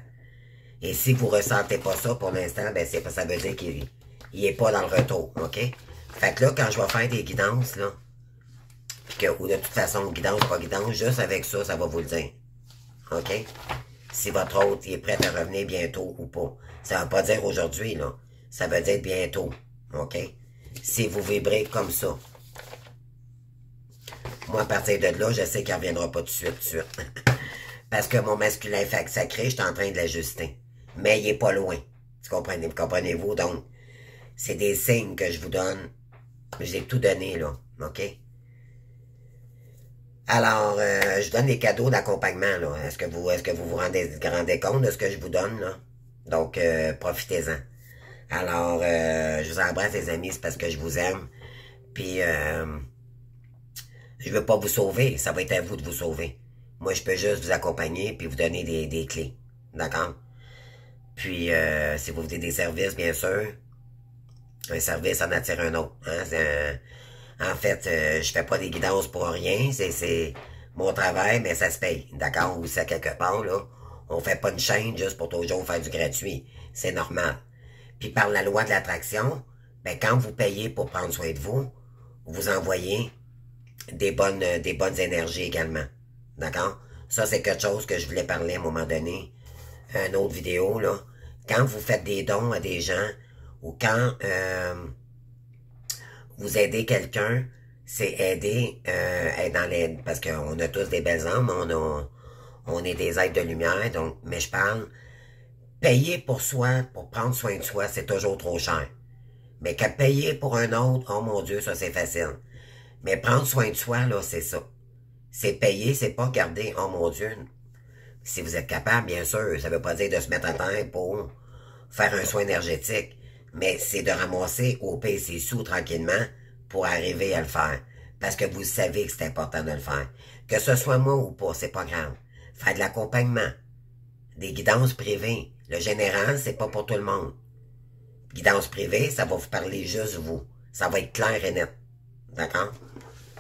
Et si vous ressentez pas ça pour l'instant, ben ça veut dire qu'il est pas dans le retour, OK? Fait que là, quand je vais faire des guidances, là, puis que, ou de toute façon, guidance, pas guidance, juste avec ça, ça va vous le dire. OK? Si votre hôte est prêt à revenir bientôt ou pas. Ça veut pas dire aujourd'hui, là. Ça veut dire bientôt. OK? Si vous vibrez comme ça. Moi, à partir de là, je sais qu'il ne reviendra pas tout de suite. Parce que mon masculin sacré, je suis en train de l'ajuster. Mais il est pas loin. Comprenez-vous? Donc, c'est des signes que je vous donne. Je vous ai tout donné, là. OK? Alors, je donne des cadeaux d'accompagnement, là. Est-ce que vous rendez compte de ce que je vous donne, là? Donc, profitez-en. Alors, je vous embrasse, les amis, c'est parce que je vous aime. Puis, je veux pas vous sauver. Ça va être à vous de vous sauver. Moi, je peux juste vous accompagner puis vous donner des clés. D'accord? Puis, si vous voulez des services, bien sûr, un service en attire un autre. Hein? En fait, je fais pas des guidances pour rien. C'est mon travail, mais ça se paye. D'accord? Ou ça, quelque part, là, on fait pas une chaîne juste pour toujours faire du gratuit. C'est normal. Puis, par la loi de l'attraction, ben, quand vous payez pour prendre soin de vous, vous envoyez des bonnes énergies également. D'accord? Ça, c'est quelque chose que je voulais parler à un moment donné. Une autre vidéo, là. Quand vous faites des dons à des gens, ou quand vous aidez quelqu'un, c'est aider dans les. Parce qu'on a tous des belles âmes, on est des êtres de lumière, donc, mais je parle. Payer pour soi, pour prendre soin de soi, c'est toujours trop cher. Mais qu'à payer pour un autre, oh mon Dieu, ça c'est facile. Mais prendre soin de soi, là, c'est ça. C'est payer, c'est pas garder, oh mon Dieu. Si vous êtes capable, bien sûr, ça veut pas dire de se mettre à terre pour faire un soin énergétique, mais c'est de ramasser au pays ses sous tranquillement pour arriver à le faire. Parce que vous savez que c'est important de le faire. Que ce soit moi ou pas, c'est pas grave. Faire de l'accompagnement, des guidances privées. Le général, c'est pas pour tout le monde. Guidance privée, ça va vous parler juste vous. Ça va être clair et net. D'accord?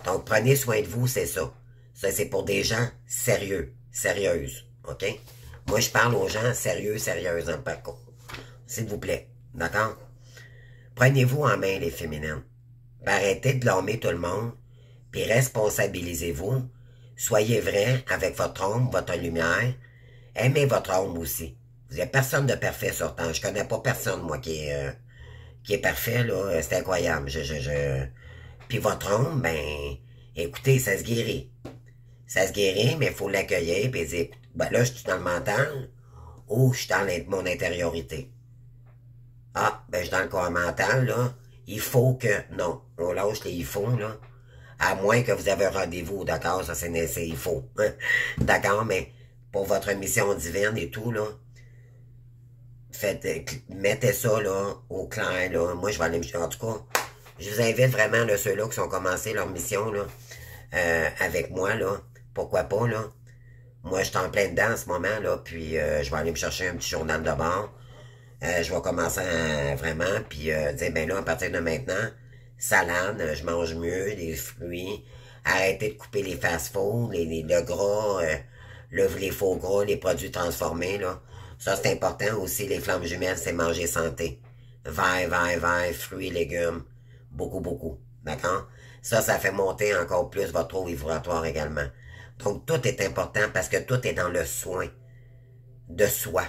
Donc, prenez soin de vous, c'est ça. Ça, c'est pour des gens sérieux, sérieuses. OK? Moi, je parle aux gens sérieux, sérieuses, en parcours. S'il vous plaît. D'accord? Prenez-vous en main, les féminines. Puis arrêtez de blâmer tout le monde. Puis responsabilisez-vous. Soyez vrai avec votre ombre, votre lumière. Aimez votre ombre aussi. Vous n'avez personne de parfait sur Terre. Je connais pas personne, moi, qui est parfait, là. C'est incroyable. Puis votre ombre, ben, écoutez, ça se guérit. Ça se guérit, mais il faut l'accueillir et dire, ben là, je suis dans le mental ou je suis dans mon intériorité. Ah, ben, je suis dans le corps mental, là. Il faut que, non, on lâche les il faut, là. À moins que vous avez un rendez-vous, d'accord, ça c'est il faut. D'accord, mais pour votre mission divine et tout, là, mettez ça, là, au clair, là. Moi, je vais aller en tout cas, je vous invite vraiment, là, ceux-là qui ont commencé leur mission, là, avec moi, là. Pourquoi pas, là? Moi, je suis en plein dedans en ce moment, là, puis je vais aller me chercher un petit journal de bord. Je vais commencer vraiment, puis dire, ben là, à partir de maintenant, salade, je mange mieux, des fruits, arrêtez de couper les fast-food, le gras, les faux gras, les produits transformés, là. Ça, c'est important aussi, les flammes jumelles, c'est manger santé. Vert, fruits, légumes, beaucoup, beaucoup, d'accord? Ça fait monter encore plus votre eau vibratoire également. Donc, tout est important parce que tout est dans le soin de soi.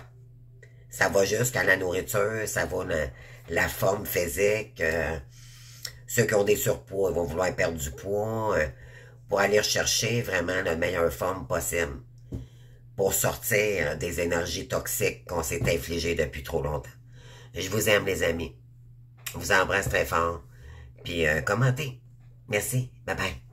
Ça va jusqu'à la nourriture, ça va la forme physique. Ceux qui ont des surpoids, ils vont vouloir perdre du poids pour aller chercher vraiment la meilleure forme possible. Pour sortir des énergies toxiques qu'on s'est infligées depuis trop longtemps. Je vous aime, les amis. Je vous embrasse très fort. Puis commentez. Merci. Bye bye.